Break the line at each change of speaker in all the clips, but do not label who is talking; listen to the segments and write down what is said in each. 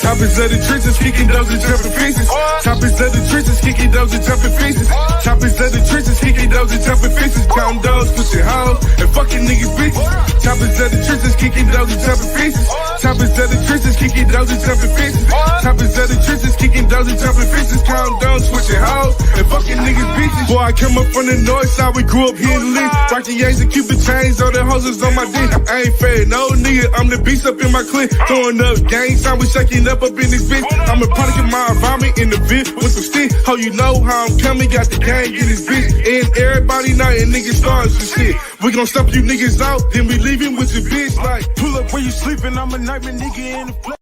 Choppers of the trenches, kicking those and jumping fences. Choppers of the trenches, kicking those and jumping fences. Choppers of the trenches, kicking those and jumping fences. Counting those, pushing hoes, and fucking niggas bitches. Choppers of the trenches, kicking those and jumping fences. Choppers of the trenches, kicking those and jumping fences. Choppers of the trenches, kicking those and jumping fences. Counting those, pushing hoes, and fucking niggas bitches. Boy, I come up from the north side, we grew up here in the list. Rockin' Yanks and Cupid chains, all the hoses on my dick. I ain't fair, no nigga, I'm the beast up in my clique. Throwing up gang sign, we shaking up in this bitch. I'm a product of my environment in the vid with some stick. Oh, you know how I'm coming, got the gang in this bitch. And everybody know and niggas starting some shit. We gon' stop you niggas out, then we leaving with your bitch. Like, pull up where you sleeping, I'm a nightmare nigga in the place.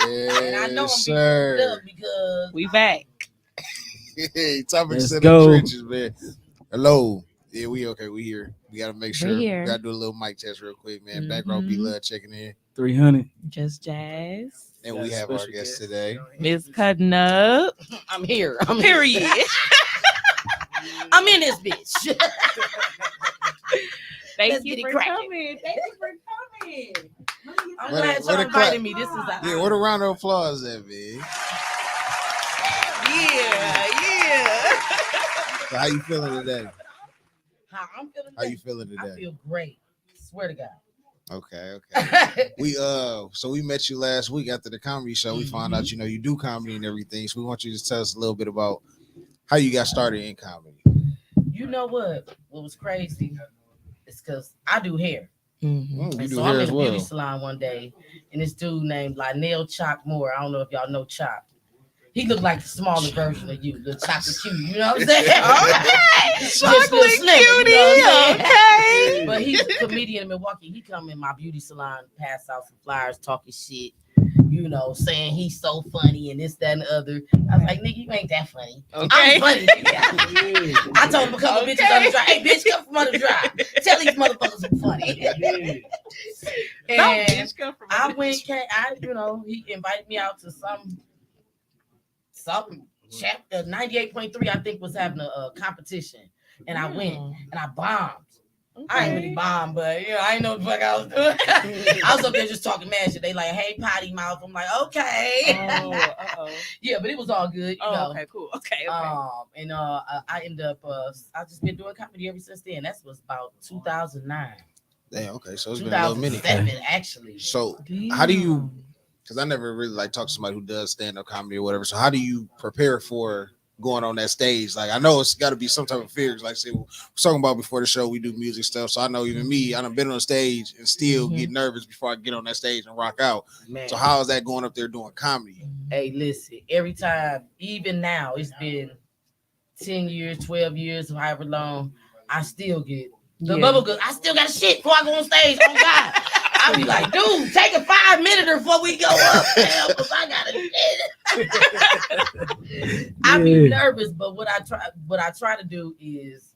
And I know I'm being up because
we back.
Hey, topics in the
go.
trenches, man. Hello. Yeah, we okay. We here. We gotta make sure.
We here.
We gotta do a little mic test real quick, man. Back row B Love checking in.
300.
Just Jazz.
And we have our guest today.
Miss Cutting Up.
I'm here.
Period.
I'm in this bitch.
Thank
Let's
you
get it
for
cracking.
coming. Thank you for coming.
I'm
What
glad
a-
y'all
what a
invited
clap.
me. This is a
Yeah, what a round of applause that, man.
Yeah.
So how you feeling today?
How I'm feeling.
How you feeling
I
today?
feel great. Swear to God.
Okay. We so we met you last week after the comedy show. We found out you do comedy and everything. So we want you to tell us a little bit about how you got started in comedy.
You know what? What was crazy? It's because I do hair.
Mm-hmm.
You
And
do
so
hair
I'm in
as
a
well.
beauty salon one day, and this dude named Lionel Chop Moore. I don't know if y'all know Chop. He looked like the smaller version of you, the chocolate cutie. You know what I'm saying? Just a little
Chocolate
slimmer,
cutie.
you know what I'm saying?
Okay.
But he's a comedian in Milwaukee. He come in my beauty salon, pass out some flyers, talking shit, saying he's so funny and this, that, and the other. I was like, nigga, you ain't that funny.
Okay.
I'm funny. Nigga. I told him a couple bitches on the drive. Hey, bitch, come from under drive. Tell these motherfuckers I'm funny.
No,
And
bitch, come from
I
under-
went, he invited me out to some chapter 98.3, I think, was having a competition. And I went and I bombed. I ain't really bombed, but I ain't know what the fuck I was doing. I was up there just talking mad shit. They like, hey, potty mouth. I'm like, okay. Yeah, but it was all good.
Okay, cool. Okay.
And I ended up I just been doing comedy ever since then. That was about 2009.
Damn, okay, so it's been a little minute.
2007, actually.
So how do you? Because I never really talk to somebody who does stand-up comedy or whatever. So how do you prepare for going on that stage? Like, I know it's got to be some type of fear. Like I said, we were talking about before the show, we do music stuff. So I know even me, I've been on stage and still get nervous before I get on that stage and rock out.
Man.
So how is that going up there doing comedy?
Hey, listen, every time, even now, it's been 10 years, 12 years, however long, I still get the bubble good. I still got shit before I go on stage. Oh, God. I be like, dude, take a 5 minute before we go up, man, because I gotta I be nervous, but what I try to do is,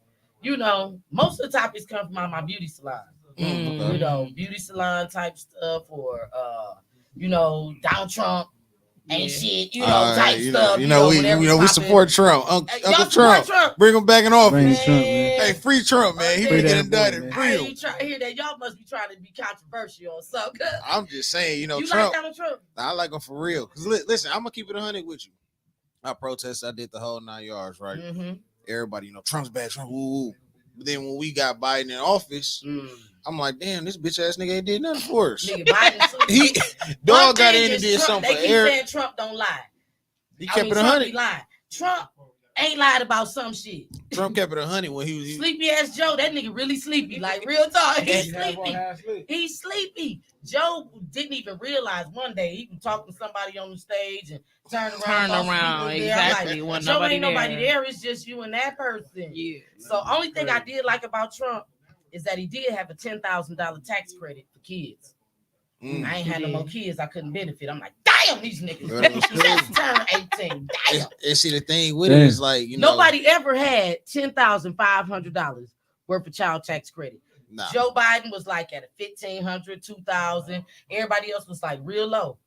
most of the topics come from my beauty salon. Beauty salon type stuff, or Donald Trump ain't shit, type stuff.
We support Trump. Uncle Trump. Bring him back in office. Hey, free Trump, man. He
Free
been
that
getting
boy,
indicted.
man.
Free him.
You try to hear that? Y'all must be trying to be controversial or something.
I'm just saying,
You
Trump.
like Donald Trump?
I like him for real. Cause listen, I'm gonna keep it 100 with you. I protested. I did the whole 9 yards, right?
Mm-hmm.
Everybody, Trump's bad. Trump, woo. But then when we got Biden in office, I'm like, damn, this bitch ass nigga ain't did nothing for us.
Nigga, Biden.
He dog got in and did
Trump,
something
they
for
keep
Eric.
saying Trump don't lie.
He kept it
Trump
100.
be lying. Trump ain't lied about some shit.
Trump kept it 100 when he was.
Sleepy ass Joe, that nigga really sleepy. Like, real talk, he's sleepy. He's sleepy. Joe didn't even realize one day he was talking to somebody on the stage and turned around.
Exactly.
Like, Joe ain't nobody there. It's just you and that person.
Yeah.
So only thing I did like about Trump is that he did have a $10,000 tax credit for kids. I ain't had no more kids. I couldn't benefit. I'm like, damn, these niggas just turned 18. Damn.
And see, the thing with it is like,
Nobody ever had $10,500 worth of child tax credit.
Nah.
Joe Biden was like at a $1,500, $2,000. Everybody else was like real low.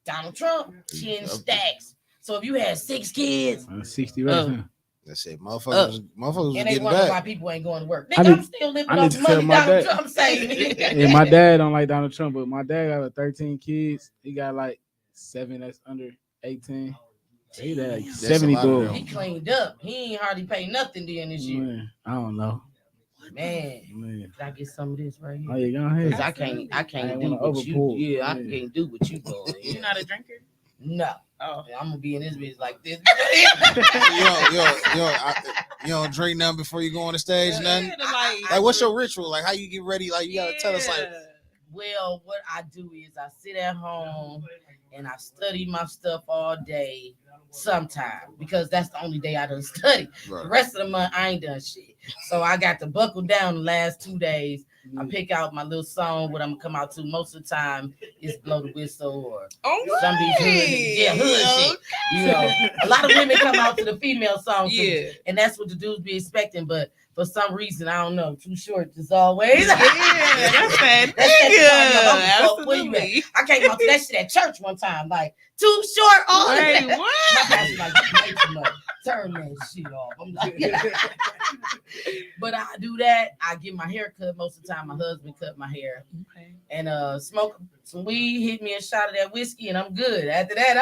Donald Trump, 10 stacks. So if you had 6 kids,
60 right now.
That's it. Motherfuckers was
And they
getting
wonder why
back.
people ain't going to work.
I
Nigga,
need-
I'm still living
I need
off
to
the
tell
money
my
Donald
dad.
Trump saved.
Yeah, my dad don't like Donald Trump, but my dad got 13 kids. He got like 7 that's under 18. He got like
Damn.
70
That's a lot of
bulls.
He cleaned up. He ain't hardly paid nothing then this year.
Man, I don't know.
Man,
Man.
can I get some of this right
Oh,
here?
yeah, go ahead.
Cause I
I
can't
ain't
do
wanna
what you.
overpour.
Yeah, I
Yeah.
can't do what you doing.
You're not a drinker?
No,
Oh.
I'm gonna be in this bitch like this.
You don't drink nothing before you go on the stage, nothing. Like, what's your ritual? Like, how you get ready? Like, you gotta tell us, like,
Well, what I do is I sit at home and I study my stuff all day sometime because that's the only day I done study. The
right.
rest of the month I ain't done shit. So I got to buckle down the last 2 days. I pick out my little song, what I'm gonna come out to. Most of the time it's Blow the Whistle or some of these hood shit. You know, a lot of women come out to the female songs, and that's what the dudes be expecting. But for some reason, I don't know, Too Short is always.
That's that
Absolutely. I came out to that shit at church one time, like Too Short. All
Wait,
that.
what?
My pastor like, you play too much. Turn that shit off. I'm like, but I do that. I get my hair cut most of the time. My husband cut my hair, and smoke some weed, hit me a shot of that whiskey, and I'm good. After that,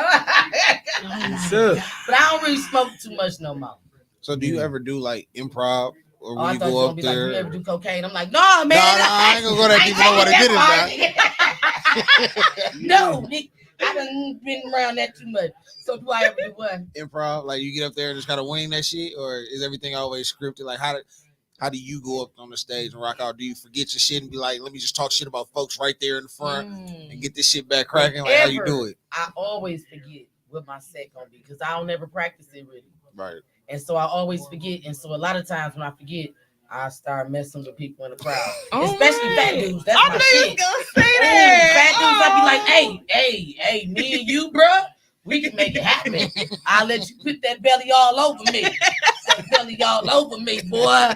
but I don't really smoke too much no more.
So, do you ever do like improv, or when
I
you
thought you
go
were
up
gonna be like,
there?
you ever do cocaine? I'm like, no, man.
No, I ain't gonna go that deep. I know what I did it now.
No, Nick, I done been around that too much. So do I ever do what?
Improv, like you get up there and just kind of wing that shit, or is everything always scripted? Like, how do you go up on the stage and rock out? Do you forget your shit and be like, let me just talk shit about folks right there in the front and get this shit back cracking? Like, how you do it?
I always forget what my set gonna be because I don't ever practice it really.
Right.
And so I always forget. And so a lot of times when I forget, I start messing with people in the crowd,
Oh,
especially fat dudes. That's
I
my
knew you was
shit.
gonna say
Ooh,
that.
fat dudes, I be like, hey, me and you, bruh, we can make it happen. I'll let you put that belly all over me. That belly all over me, boy.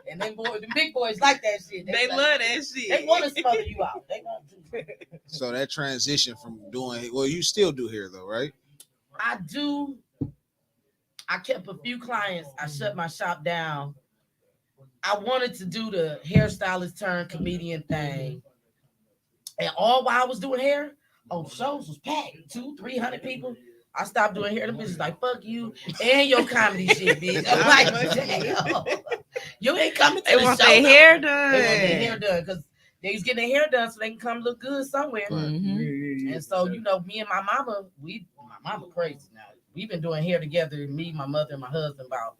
And them boys, the big boys like that shit.
They
like,
love that shit.
They want to smother you out. They want to.
So that transition from doing, well, you still do hair though, right?
I do. I kept a few clients. I shut my shop down. I wanted to do the hairstylist turn comedian thing. And all while I was doing hair, shows was packed. 200-300 people. I stopped doing hair. Them bitches like, fuck you and your comedy shit, bitch. I'm like, damn. You ain't coming to
They
the
want
show.
their hair
They want their
done.
hair done because they was getting their hair done so they can come look good somewhere.
Mhm.
And so, you know, me and my mama, my mama crazy now. We've been doing hair together, me, my mother, and my husband, about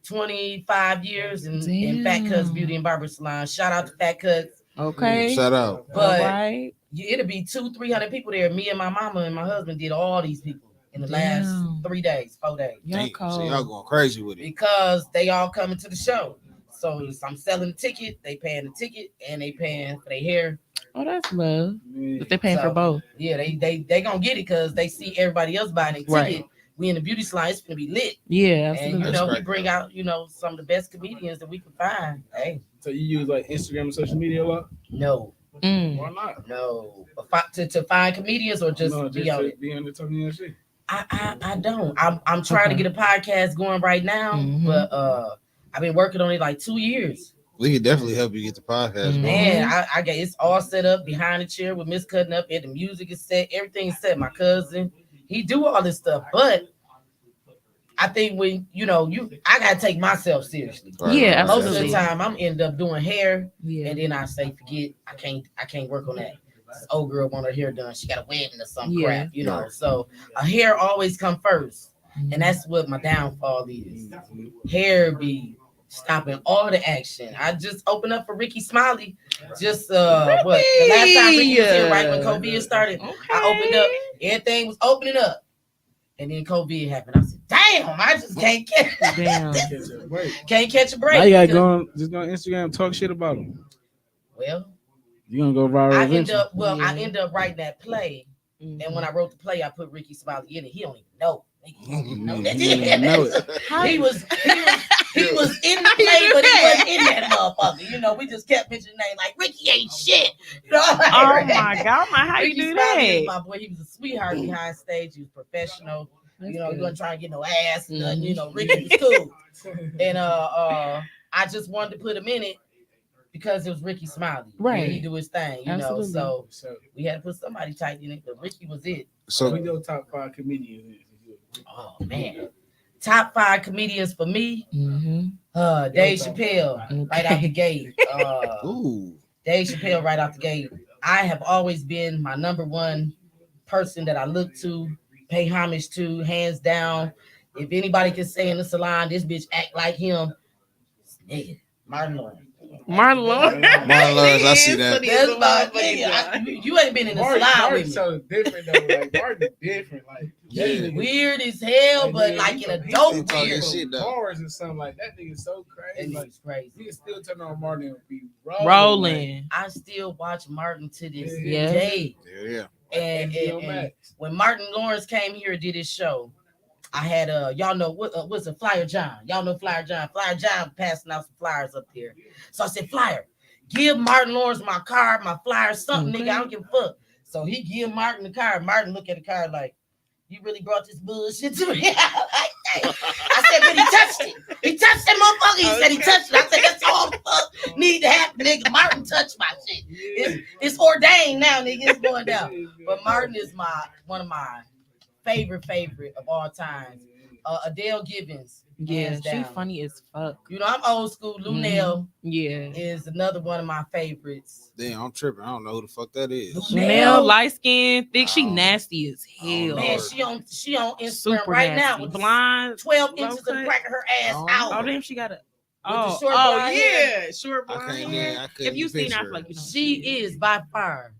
25 years in Fat Cuts Beauty and Barber Salon. Shout out to Fat Cuts.
Okay.
Shout out.
But
right.
it'll be 200-300 people there. Me and my mama and my husband did all these people in the last 3 days, 4 days.
Y'all
Damn,
cold.
so y'all going crazy with it.
Because they all coming to the show. So I'm selling the ticket, they paying the ticket, and they paying for their hair.
Oh, that's love. But they're paying for both.
Yeah, they gonna get it because they see everybody else buying their ticket.
Right.
We in the beauty salon, it's gonna be lit.
Yeah,
And
absolutely.
you know, we
right.
bring out, some of the best comedians that we can find. Hey,
So you use like Instagram and social media a lot?
no,
Why not?
no. To find comedians or just
No,
be on it.
be on the talking your shit.
I don't. I'm trying to get a podcast going right now,
Mhm.
but I've been working on it like 2 years.
We can definitely help you get the podcast.
Mhm.
Man, I get it's all set up behind the chair with Miss Cutting Up, and the music is set, everything is set. My cousin, he do all this stuff, but I think when I gotta take myself seriously.
Yeah,
Most of the
absolutely.
time, I'm end up doing hair,
Yeah.
and then I say, forget, I can't work on that. This old girl want her hair done. She got a wedding or some
Yeah.
crap, So a hair always come first,
Mhm.
and that's what my downfall is. Hair be stopping all the action. I just opened up for Ricky Smiley. Just the last time Ricky was here, right when COVID started, I opened up. Everything was opening up, and then COVID happened. I said, "Damn, I just can't catch
Damn.
a break."
Now you gotta
because-
go on, just go on Instagram and talk shit about them.
Well,
You gonna go viral
I
eventually.
end up writing that play, and when I wrote the play, I put Ricky Smiley in it. He don't even know. He don't even know that.
You don't even know it.
He was in the play, but he wasn't in that motherfucker. We just kept mentioning name like Ricky ain't shit.
Oh my God, how you
Ricky
do
Smiley
that?
was my boy. He was a sweetheart behind stage. He was professional. You know, he
good.
wasn't trying to get no ass and nothing. You know, Ricky was cool. And I just wanted to put him in it because it was Ricky Smiley.
Right.
He do his thing, you
Absolutely.
know. So
So
we had to put somebody tight in it, but Ricky was it.
So
we go top 5 comedians.
Oh man. Top 5 comedians for me.
Mm-hmm.
Dave Chappelle, right out the gate.
ooh,
Dave Chappelle right out the gate. I have always been my number one person that I look to, pay homage to, hands down. If anybody can say in the salon, this bitch act like him, nigga, Martin Lawrence.
Martin Lawrence.
Martin Lawrence, I see that.
That's my nigga. You ain't been in the salon with me.
So different though. Like Martin different. Like
Yeah.
that nigga-
Weird as hell,
like,
but
nigga,
like
he
in a
from- he
dope
from
talking
weird.
shit, though.
Bars and something like that. Nigga so
That
crazy. Like
nigga's crazy.
he can still turn on Martin and be
Rolling.
I still watch Martin to this
Yeah.
day.
Yeah.
And when Martin Lawrence came here and did his show, I had y'all know what's a Flyer John. Y'all know Flyer John. Flyer John passing out some flyers up there. So I said, Flyer, give Martin Lawrence my card, my flyer, something, nigga. I don't give a fuck. So he give Martin the card. Martin look at the card like, you really brought this bullshit to me? I said, but he touched it. He touched that motherfucker. He said he touched it. I said, that's all the fuck need to happen, nigga. Martin touched my shit. It's ordained now, nigga. It's going down. But Martin is one of my favorite of all time. Adele Gibbons.
Yeah,
hands
she
down.
funny as fuck.
You know, I'm old school. Lunel
Yeah.
is another one of my favorites.
Damn, I'm tripping. I don't know who the fuck that is.
Male, light skin, thick. She
Oh.
nasty as hell.
Man,
Lord.
she on Instagram
Super
right now
nasty.
with
Blind.
12
low
inches of
cut.
cracking her ass
Oh.
out.
Oh, damn, she got a.
the
Oh,
short
oh
blonde
yeah,
hair.
short
I
blonde
can't.
hair.
I couldn't
If you seen her, I
picture
feel like you know.
She is by far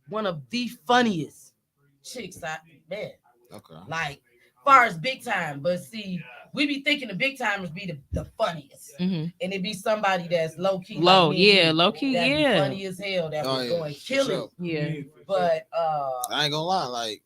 one of the funniest chicks I met.
Okay.
Like, far as big time, but see, we be thinking the big timers be the funniest,
Mhm.
and it be somebody that's low key,
Low,
like me,
yeah, low key,
that be
yeah,
funny as hell, that
Oh,
was
yeah,
going
for
kill
sure.
it.
yeah.
But
I ain't gonna lie. Like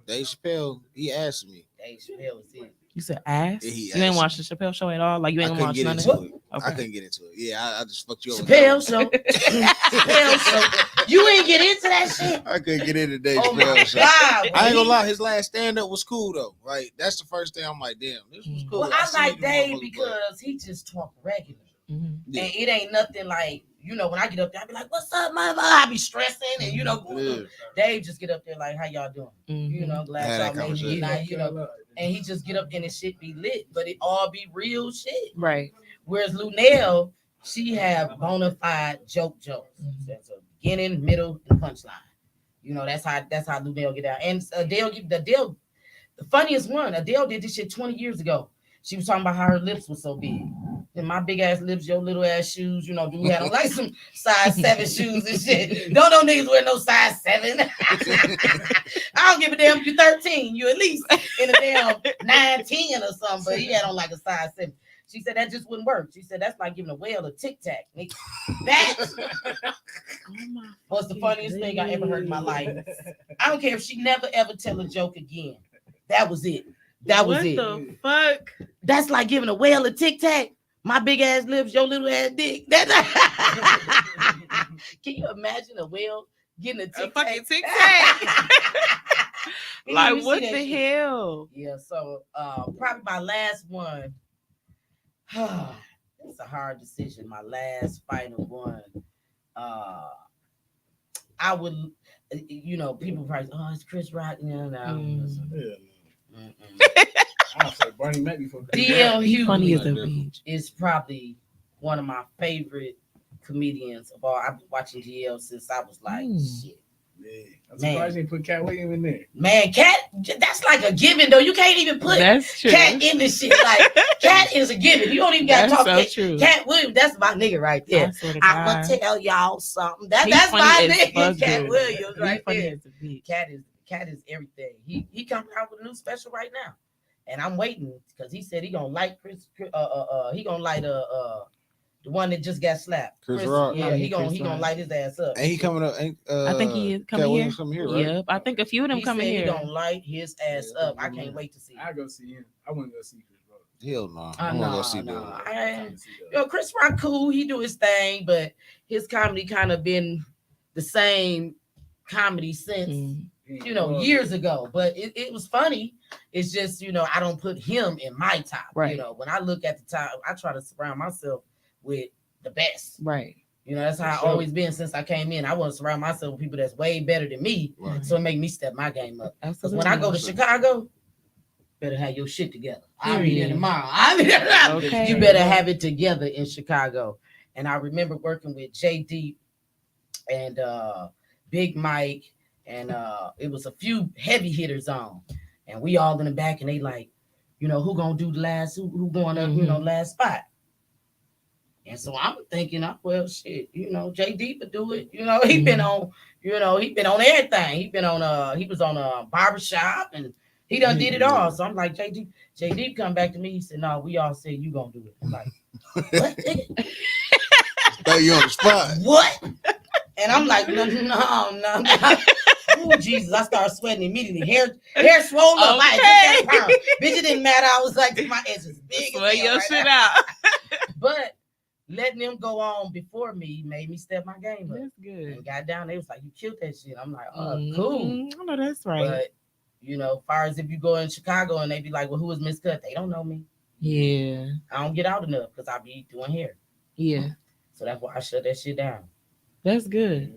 Dave Chappelle, he asked me.
Dave Chappelle was it.
You said ass.
Yeah, he
You ain't
asked
watched the Chappelle show at all. Like you
I
ain't
couldn't
watched
get
none of
into
it.
it. I
Okay.
couldn't get into it. Yeah, I just fucked you over.
Chappelle show. Chappelle show. You ain't get into that shit.
I couldn't get into Dave
Oh my
Chappelle show.
god.
I ain't gonna lie, his last stand up was cool though. Like that's the first thing I'm like, damn, this was cool.
Well, I
see
like
you
Dave
motherfuckers,
because he just talk regular.
Mhm.
Yeah.
And it ain't nothing like, you know, when I get up there, I be like, what's up, motherfucker? I be stressing and, you know,
Yeah.
Dave just get up there like, how y'all doing? You
Mhm.
know,
Had
glad
that
y'all made it
conversation.
tonight, you know. And he just get up there and it shit be lit, but it all be real shit.
Right.
Whereas Lunel, she have bona fide jokes. That's a beginning, middle, and punchline. You know, that's how Lunel get out. And Adele, the funniest one, Adele did this shit 20 years ago. She was talking about how her lips were so big. And my big ass lips, your little ass shoes, you know, we had on like some size 7 shoes and shit. Don't no niggas wear no size 7. I don't give a damn if you're 13. You at least in a damn 9, 10 or something, but he had on like a size 7. She said that just wouldn't work. She said that's like giving a whale a tic tac. That was the funniest thing I ever heard in my life. I don't care if she never ever tell a joke again. That was it. That was
what
it.
the fuck?
That's like giving a whale a tic tac. My big ass lips, your little ass dick. That's Can you imagine a whale getting a tic tac?
fucking tic tac. Like what the
hell?
hell?
Yeah, so probably my last one. It's a hard decision. My last final one. I would, you know, people probably, oh, it's Chris Rock. No.
I'll say Bernie Mac before
DL
Funny as a
Hughley
bitch.
is probably one of my favorite comedians of all. I've been watching GL since I was like, shit.
Yeah. I'm surprised you put Cat Williams in there.
Man, Cat, that's like a given though. You can't even put
That's true.
Cat in this shit. Like, Cat is a given. You don't even got to
That's
talk
so
Cat.
true.
Cat Williams, that's my nigga right
I
there.
swear to
I'm
God.
gonna tell y'all something.
He
That's
funny
my
as
nigga,
fuck,
Cat
dude.
Williams,
He
right
funny
there.
as a bitch.
Cat is everything. He coming out with a new special right now, and I'm waiting because he said he gonna light he gonna light the one that just got slapped.
Chris Rock?
Yeah,
Oh,
he
yeah, Chris
gonna
Rock.
light his ass up.
Ain't he coming up?
I think he is
Cat
coming here.
Williams coming here, right?
Yep. I think a few of them
He
coming
said
here.
he gonna light his ass
Yeah,
up. I can't wait to see.
I go see him. I wouldn't go see Chris Rock.
Hell no. I want to go see
no.
that.
Yo, Chris Rock cool. He do his thing, but his comedy kind of been the same comedy since. years ago. But it was funny. It's just, I don't put him in my top.
Right.
When I look at the top, I try to surround myself with the best.
Right.
That's how I've always been since I came in. I want to surround myself with people that's way better than me.
Right.
So it make me step my game up. Because
Absolutely.
when I go to Chicago, better have your shit together. I'll be there
Period.
tomorrow.
Okay.
You better have it together in Chicago. And I remember working with JD and Big Mike, and it was a few heavy hitters on. And we all in the back, and they like, who gonna do the last, who going up, last spot. And so I'm thinking, well, shit, JD would do it. He been on, he been on everything. He was on a barbershop, and he done did it all. So I'm like, JD come back to me. He said, no, we all said you gonna do it. I'm like, what?
Throw you on the spot.
What? And I'm like, no. Oh, Jesus, I started sweating immediately. Hair swole up.
Okay.
Bitch, it didn't matter. I was like, my ass is big.
Sweat your
right
shit
now.
out.
But letting them go on before me made me step my game up.
That's good.
And got down, they was like, you killed that shit. I'm like, cool.
I know that's right.
But, far as if you go in Chicago and they be like, well, who is Miss Cut? They don't know me.
Yeah.
I don't get out enough because I be doing hair.
Yeah.
So that's why I shut that shit down.
That's good.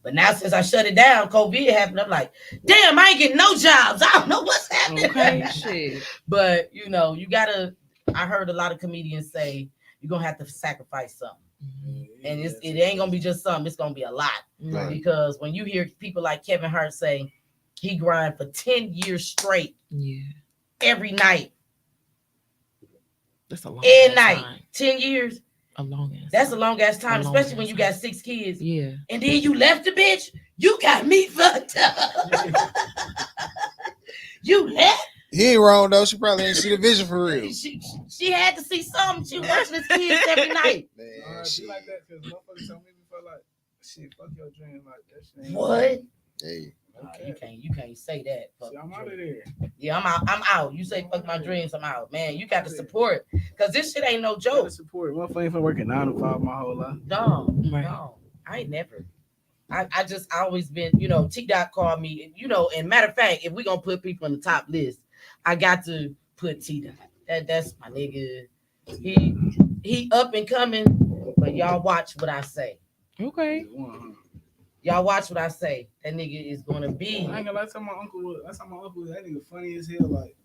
But now since I shut it down, COVID happened. I'm like, damn, I ain't getting no jobs. I don't know what's happening.
Okay, shit.
But you gotta. I heard a lot of comedians say you're gonna have to sacrifice something, and it ain't gonna be just something. It's gonna be a lot.
Right.
Because when you hear people like Kevin Hart say he grind for 10 years straight, every night,
that's a long
night,
time.
10 years.
A long ass.
That's a long ass time,
A long
especially
ass
when you
time.
got 6 kids.
Yeah.
And then you left the bitch. You got me fucked up. You left.
He ain't wrong though. She probably ain't see the vision for real.
She had to see something. She was watching his kids every night.
Man,
She
shit.
like that because motherfuckers told me before, like, shit, fuck your dream, like that shit. ain't-
What?
Hey,
Nah, you can't say that. Fuck
See, I'm
your
out of
dream.
there.
Yeah, I'm out. You say fuck my dreams, I'm out. Man, you got to support. Because this shit ain't no
Gotta
joke.
support. Motherfucker ain't been working 9 to 5 my whole life.
No,
Right.
no. I ain't never. I always been, T-Dot called me, and matter of fact, if we gonna put people on the top list, I got to put T-Dot. That's my nigga. He up and coming, but y'all watch what I say.
Okay.
Just one, huh?
Y'all watch what I say. That nigga is gonna be.
I ain't gonna lie, last time my uncle was that nigga funny as hell. Like,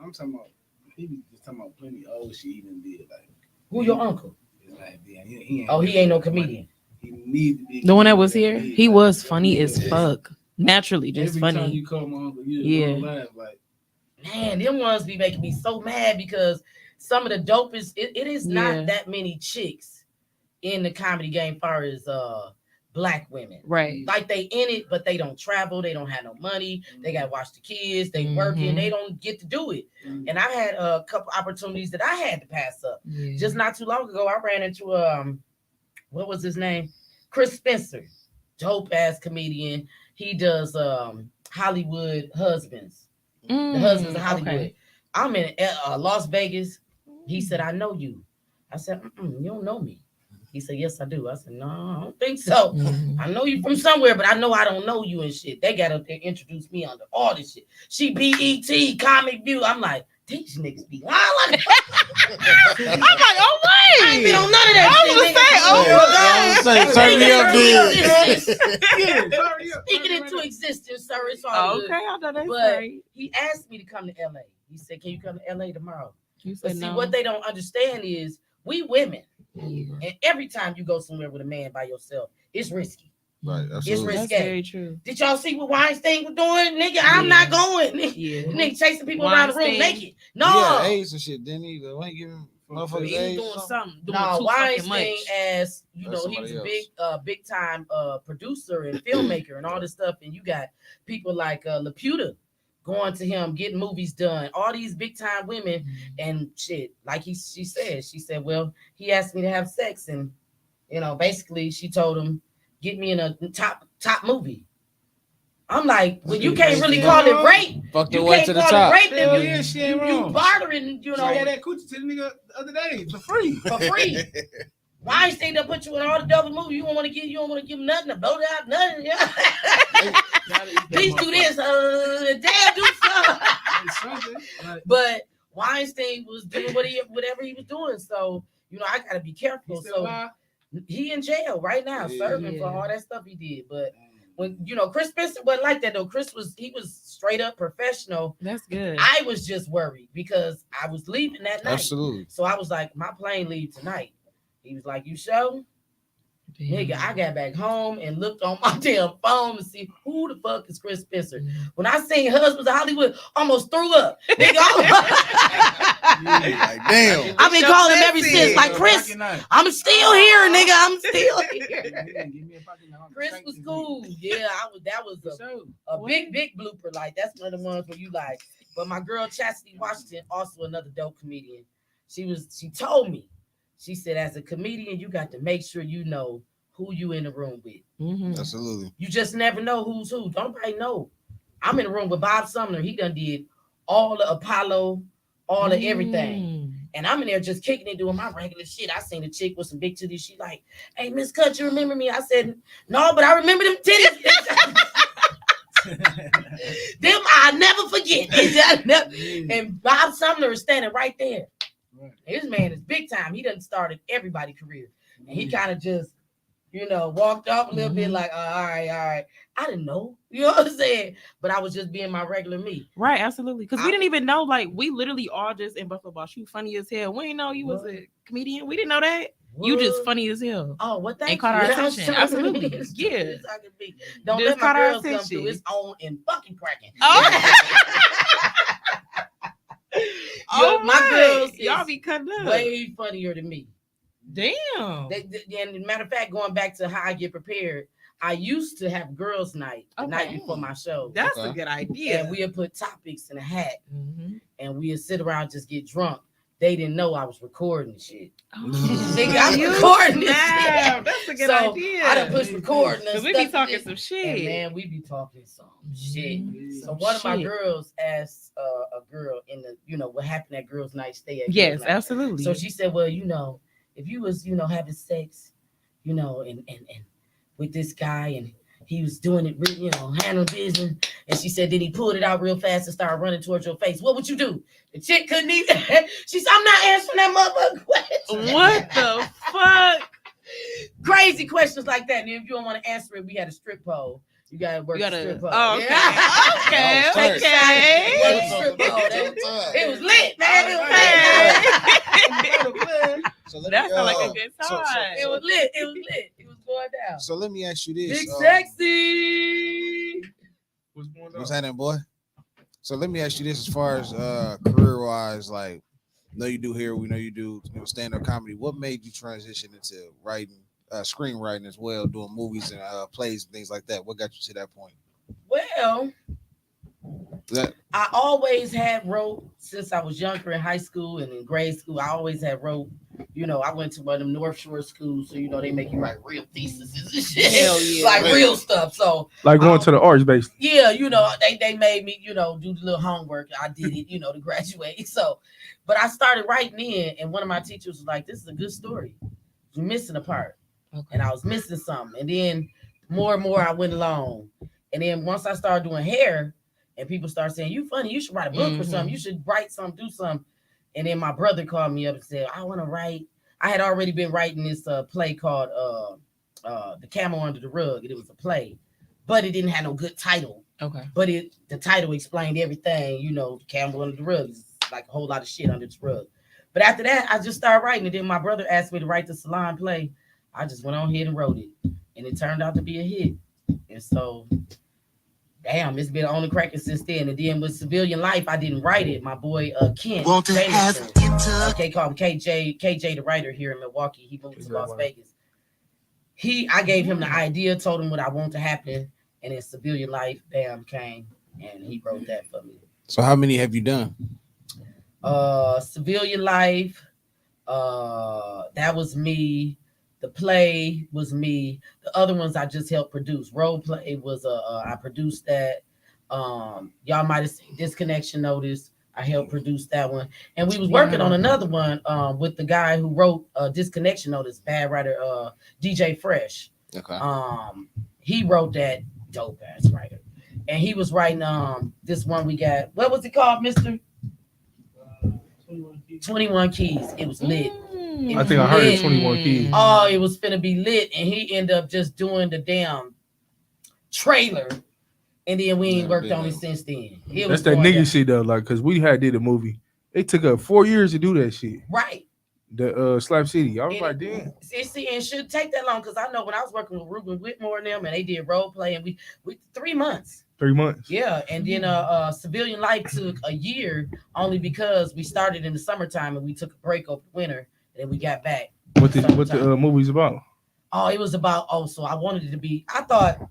I'm talking about, he be just talking about plenty old shit he done did. Like,
Who your uncle?
it's like, yeah, he
He ain't no comedian.
He need to be
The one that was here,
Yeah,
he
like,
was funny
yeah.
as fuck. Naturally, just
Every time
funny.
you call my uncle, you
Yeah.
just laugh. Like,
Man, them ones be making me so mad because some of the dopest, it is
Yeah.
not that many chicks in the comedy game far as black women.
Right.
Like they in it, but they don't travel, they don't have no money, they gotta watch the kids, they working,
Mhm.
they don't get to do it.
mm,
And I had a couple opportunities that I had to pass up.
Yeah.
Just not too long ago, I ran into what was his name? Chris Spencer, dope ass comedian. He does Hollywood Husbands. The husbands of Hollywood.
Okay.
I'm in Las Vegas. He said, I know you. I said, you don't know me. He said, yes, I do. I said, no, I don't think so.
Mhm.
I know you from somewhere, but I know I don't know you and shit. They got to introduce me under all this shit. She BET, Comic View. I'm like, these niggas be lying.
I'm like, oh wait.
I ain't been on none of that
I was
shit.
gonna say,
Turn me up, dude.
Speak it into existence, sir. It's all
Okay,
good.
I know that's
But
right.
he asked me to come to LA. He said, can you come to LA tomorrow?
You
But
said
see,
no.
what they don't understand is we women,
Yeah.
and every time you go somewhere with a man by yourself, it's risky.
Right,
It's
absolutely.
That's
risky.
very true.
Did y'all see what Weinstein was doing? Nigga, I'm
Yeah.
not going. Nigga,
Yeah.
nigga chasing people around the room
Weinstein.
naked. No.
Yeah, AIDS and shit. Didn't he? When he giving motherfuckers
He was
AIDS?
doing
or something?
something. Doing
No,
too fucking
Weinstein,
much.
as you
That's
know, he was
somebody
a big time producer and filmmaker and all this stuff. And you got people like Laputa going to him, getting movies done, all these big time women and shit. Like she said, well, he asked me to have sex, and basically she told him, get me in a top movie. I'm like, well, you can't really call it rape.
Fuck the
You
way
can't
to the
call
top.
it rape.
hell
Then
yeah, she ain't
you
wrong.
bartering,
She had that coochie to the nigga the other day for free.
for free. Weinstein done put you in all the double movies. You don't want to give nothing, a blowjob, nothing. Yeah. Bitch, Please do this. Damn, do something. But Weinstein was doing whatever he was doing. So, I got to be careful. So he in jail right now, serving for all that stuff he did. But when, Chris Spencer wasn't like that though. He was straight up professional.
That's good.
I was just worried because I was leaving that night.
Absolutely.
So I was like, my plane leave tonight. He was like, you sure? Nigga, I got back home and looked on my damn phone to see who the fuck is Chris Spencer. When I seen Husbands of Hollywood, almost threw up. Nigga,
like, damn.
I've been calling him ever since. Like, Chris, I'm still here, nigga. I'm still here. Chris was cool. Yeah, that was a big blooper. Like, that's one of the ones where you like. But my girl Chastity Washington, also another dope comedian. She told me. She said, as a comedian, you got to make sure you know who you in the room with.
Mm-hmm.
Absolutely.
You just never know who's who. Don't nobody know. I'm in the room with Bob Sumner. He done did all the Apollo, all the everything. And I'm in there just kicking and doing my regular shit. I seen a chick with some big titties. She like, hey, Miss Cut, you remember me? I said, no, but I remember them titties. Them I never forget. And Bob Sumner is standing right there. This man is big time. He done started everybody's career. And he kind of just, walked off a little bit like, all right. I didn't know. You know what I'm saying? But I was just being my regular me.
Right, absolutely. Because we didn't even know, like, we literally all just in Buffalo Boss. You funny as hell. We didn't know you was a comedian. We didn't know that. What? You just funny as hell.
Oh, what that?
And caught our attention. Absolutely. Yeah.
Don't
just
let my girls come through. It's on and fucking cracking.
Oh.
My girls,
y'all be cutting up.
Way funnier than me.
Damn.
And matter of fact, going back to how I get prepared, I used to have girls' night the night before my show.
That's a good idea.
And we'd put topics in a hat, and we'd sit around just get drunk. They didn't know I was recording shit. Nigga, I'm recording this shit.
That's a good idea.
I done push recording.
Because we be talking some shit.
And man, we be talking some shit. So one of my girls asked a girl in the, what happened at girls' night stay at.
Yes, absolutely.
So she said, well, if you was, having sex, and with this guy and he was doing it, handling business. And she said, then he pulled it out real fast and started running towards your face. What would you do? The chick couldn't even. She said, I'm not answering that motherfucker question.
What the fuck?
Crazy questions like that. And if you don't want to answer it, we had a strip pole. You gotta work the strip pole.
Oh, okay.
It was lit, man.
So
that sounds like a good time.
It was lit. It was going down.
So let me ask you this.
Big Sexy.
What's going on?
What's happening, boy? So let me ask you this: as far as career-wise, like, know you do here, we know you do stand-up comedy. What made you transition into writing, screenwriting as well, doing movies and plays and things like that? What got you to that point?
Well, I always had wrote since I was younger in high school and in grade school. I always had wrote. I went to one of them North Shore schools, so they make you write real theses and shit.
Hell yeah.
Like real stuff. So
like going to the arts base.
Yeah, they made me, do the little homework. I did it, to graduate. So, but I started writing in, and one of my teachers was like, "This is a good story. You're missing a part." Okay. And I was missing something. And then more and more I went along. And then once I started doing hair, and people started saying, "You funny, you should write a book or something. You should write something, do something." And then my brother called me up and said, I want to write. I had already been writing this play called The Camel Under the Rug. And it was a play, but it didn't have no good title.
Okay.
But the title explained everything, The Camel Under the Rug is like a whole lot of shit under this rug. But after that, I just started writing. And then my brother asked me to write the Salon play. I just went on ahead and wrote it. And it turned out to be a hit. And so... damn, it's been only cracking since then. And then with Civilian Life, I didn't write it. My boy Kent, called him KJ, the writer here in Milwaukee. He moved to Las Vegas. I gave him the idea, told him what I want to happen, and then Civilian Life, bam, came, and he wrote that for me.
So how many have you done?
Civilian Life, that was me. The play was me. The other ones I just helped produce. Role play was I produced that. Y'all might have seen Disconnection Notice. I helped produce that one. And we was working on another one with the guy who wrote Disconnection Notice, bad writer, DJ Fresh.
Okay.
He wrote that, dope ass writer. and he was writing this one we got. What was it called, Mister? 21 Keys. It was lit. It
I
was
think I heard
lit.
it 21 Keys.
Oh, it was finna be lit, and he ended up just doing the damn trailer, and then we ain't worked on it since then. It
That's
was
that
going
nigga
down.
shit though, like, cause we had did a movie. It took up 4 years to do that shit.
Right.
The Slap City. I was
And
like, damn.
it shouldn't take that long because I know when I was working with Ruben Whitmore and them, and they did role play, and we 3 months.
3 months.
Yeah, and then Civilian Life took a year only because we started in the summertime and we took a break over the winter, and then we got back.
What the movie's about?
Oh, it was about so I wanted it to be. I thought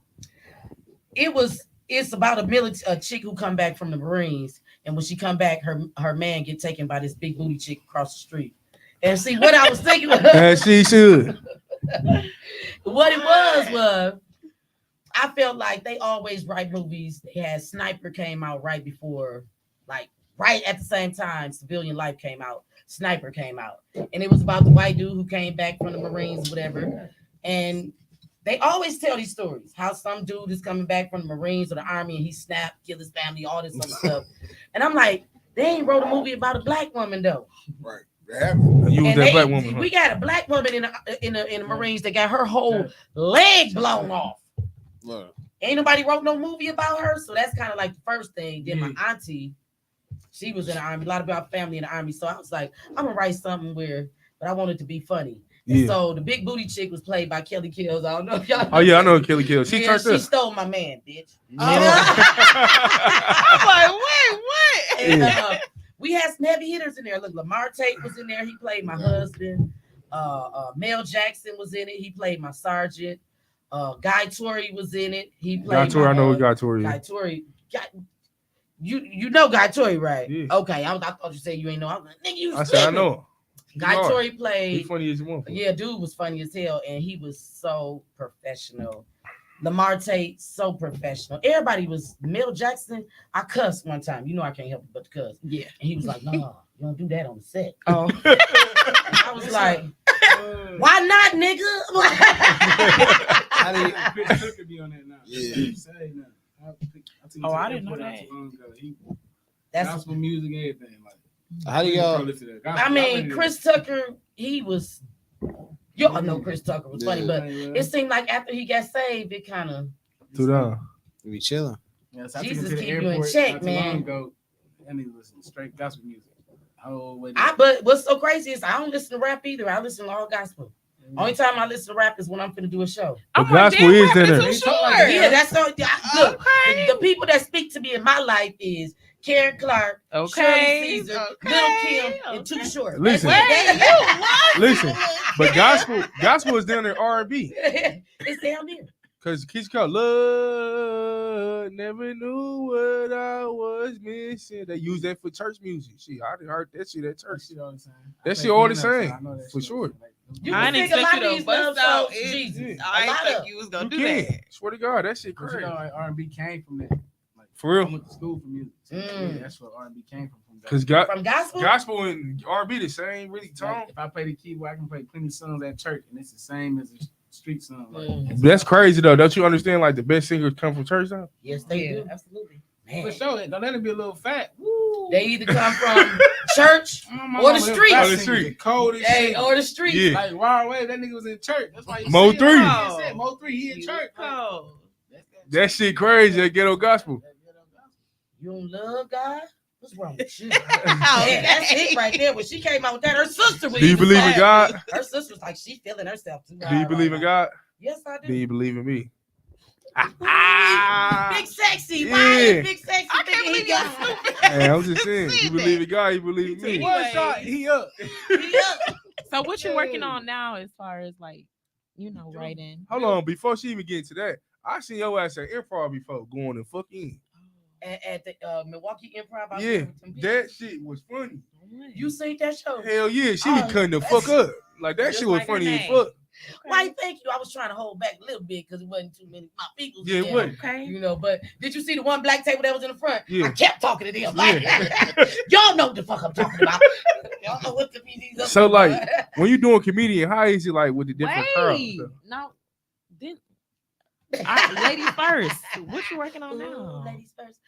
it's about a chick who come back from the Marines, and when she come back, her man get taken by this big booty chick across the street. And see what I was thinking.
As she should.
What it was I felt like they always write movies. They had Sniper came out right before, like right at the same time Civilian Life came out. Sniper came out, and it was about the white dude who came back from the Marines, whatever. And they always tell these stories how some dude is coming back from the Marines or the Army and he snapped, killed his family, all this other stuff. And I'm like, they ain't wrote a movie about a black woman though.
Right. They haven't.
You was
And
that black woman.
we got a black woman in the Marines that got her whole leg blown off.
Look,
Ain't nobody wrote no movie about her, so that's kind of like the first thing. Then my auntie, she was in the Army. A lot of our family in the Army, so I was like, I'm gonna write something but I want it to be funny. And so the big booty chick was played by Kelly Kills. I don't know if y'all.
Oh yeah, I know Kelly Kill. She turned
she
up.
stole my man, bitch.
I'm like, wait, what?
And, we had some heavy hitters in there. Look, Lamar Tate was in there. He played my husband. Mel Jackson was in it. He played my sergeant. Guy Torrey was in it. He played
Guy Torrey, I know who Guy Torrey
Guy
is.
Torrey. You know Guy Torrey, right?
Yeah.
Okay, I thought you said you ain't know. I was like, nigga, you
I said, I
slipping.
know.
Guy
hard.
Torrey
He
played.
funny as one.
Yeah, dude was funny as hell, and he was so professional. Lamar Tate, so professional. Everybody was. Mel Jackson, I cussed one time. You know I can't help it but to cuss.
Yeah.
And he was like, "No, you don't do that on the set."
Oh.
I was like, "Why not, nigga?"
how do you?
Chris could be on that now.
Yeah.
Oh, I didn't know that.
That's.
Gospel music, everything. Like,
How do y'all?
I mean, Chris Tucker, he was. Y'all know Chris Tucker was funny, but it seemed like after he got saved, it kind of.
Too down.
We chilling.
Yes, I
Jesus
took him to the
keep you in
airport
check,
not too
man.
long ago, and he listened to straight gospel music.
But what's so crazy is I don't listen to rap either. I listen to all gospel. Only time I listen to rap is when I'm finna do a show.
The
I'm like,
gospel
damn,
is
what
in
happened
there.
to Short?
Yeah, that's so. Look,
Okay.
the people that speak to me in my life is Karen Clark,
Okay.
Shirley Caesar,
Okay.
Little Kim, and Too Short.
Listen. Listen, but gospel is down there R&B.
It's down there.
Cause kids called Love never knew what I was missing. They use that for church music. Shit, I heard that shit at church. That shit all the same, for sure.
You
I
can
didn't
think a lot
expect
of
you
these
to bust
love
out.
songs, Jesus.
I
A
didn't
lot
think
of
you was gonna
You
do
can.
that.
Swear to God, that shit
Cause
crazy.
R&B came from that. Like,
For real.
I went to school for music. So
Mm.
yeah, that's where R&B came from.
Cause
from gospel.
gospel and R&B the same really tone.
Like, if I play the keyboard, I can play plenty songs at church, and it's the same as a street song. Like,
Mm.
That's crazy though. Don't you understand? Like the best singers come from church now.
Yes, they
Yeah,
do.
absolutely.
Man.
for sure, don't let it be a little fat.
They either come from church
My
or the
mama
streets.
fat
Or the
singing,
street.
cold as
hey,
shit.
or the streets.
Yeah.
Like Wild Wave, that nigga was in church. That's why you
Mo
see
three.
him. Like I said, Mo 3, he in church.
Oh.
That shit crazy. That ghetto gospel.
You don't love God? What's wrong with you? Man, that's it right there. When she came out with that, her sister was
Do you
even
believe in
sad.
God?
Her sister was like, she feeling herself too.
Do you believe in God?
Yes, I do.
Do you believe in me?
Big sexy,
Yeah.
why? Big sexy.
I can't
thinking
believe
he
y'all
got-
stupid.
Hey, I'm just saying. You
Said
believe in God, you believe in me.
Anyway.
One shot, he up.
He up.
So what you working on now as far as like, writing?
Hold on, before she even get to that, I seen your ass at improv before going and fucking.
At the Milwaukee Improv. out
Yeah,
there with them people.
that shit was funny.
You seen that show?
Hell yeah, she
Oh,
be cutting the fuck up. Like that
Just
shit was
like her
funny as
name.
fuck.
Why? Thank you. I was trying to hold back a little bit because it wasn't too many my people.
Yeah, it
there,
wasn't.
Okay.
You know, but did you see the one black table that was in the front?
Yeah.
I kept talking to them.
Yeah.
Y'all know what the fuck I'm talking about. Y'all know what the PD's up
So,
to.
like, when you doing comedian, how is it like with the different crowds?
Wait, no, Ladies first. What you working on now?
Ladies first.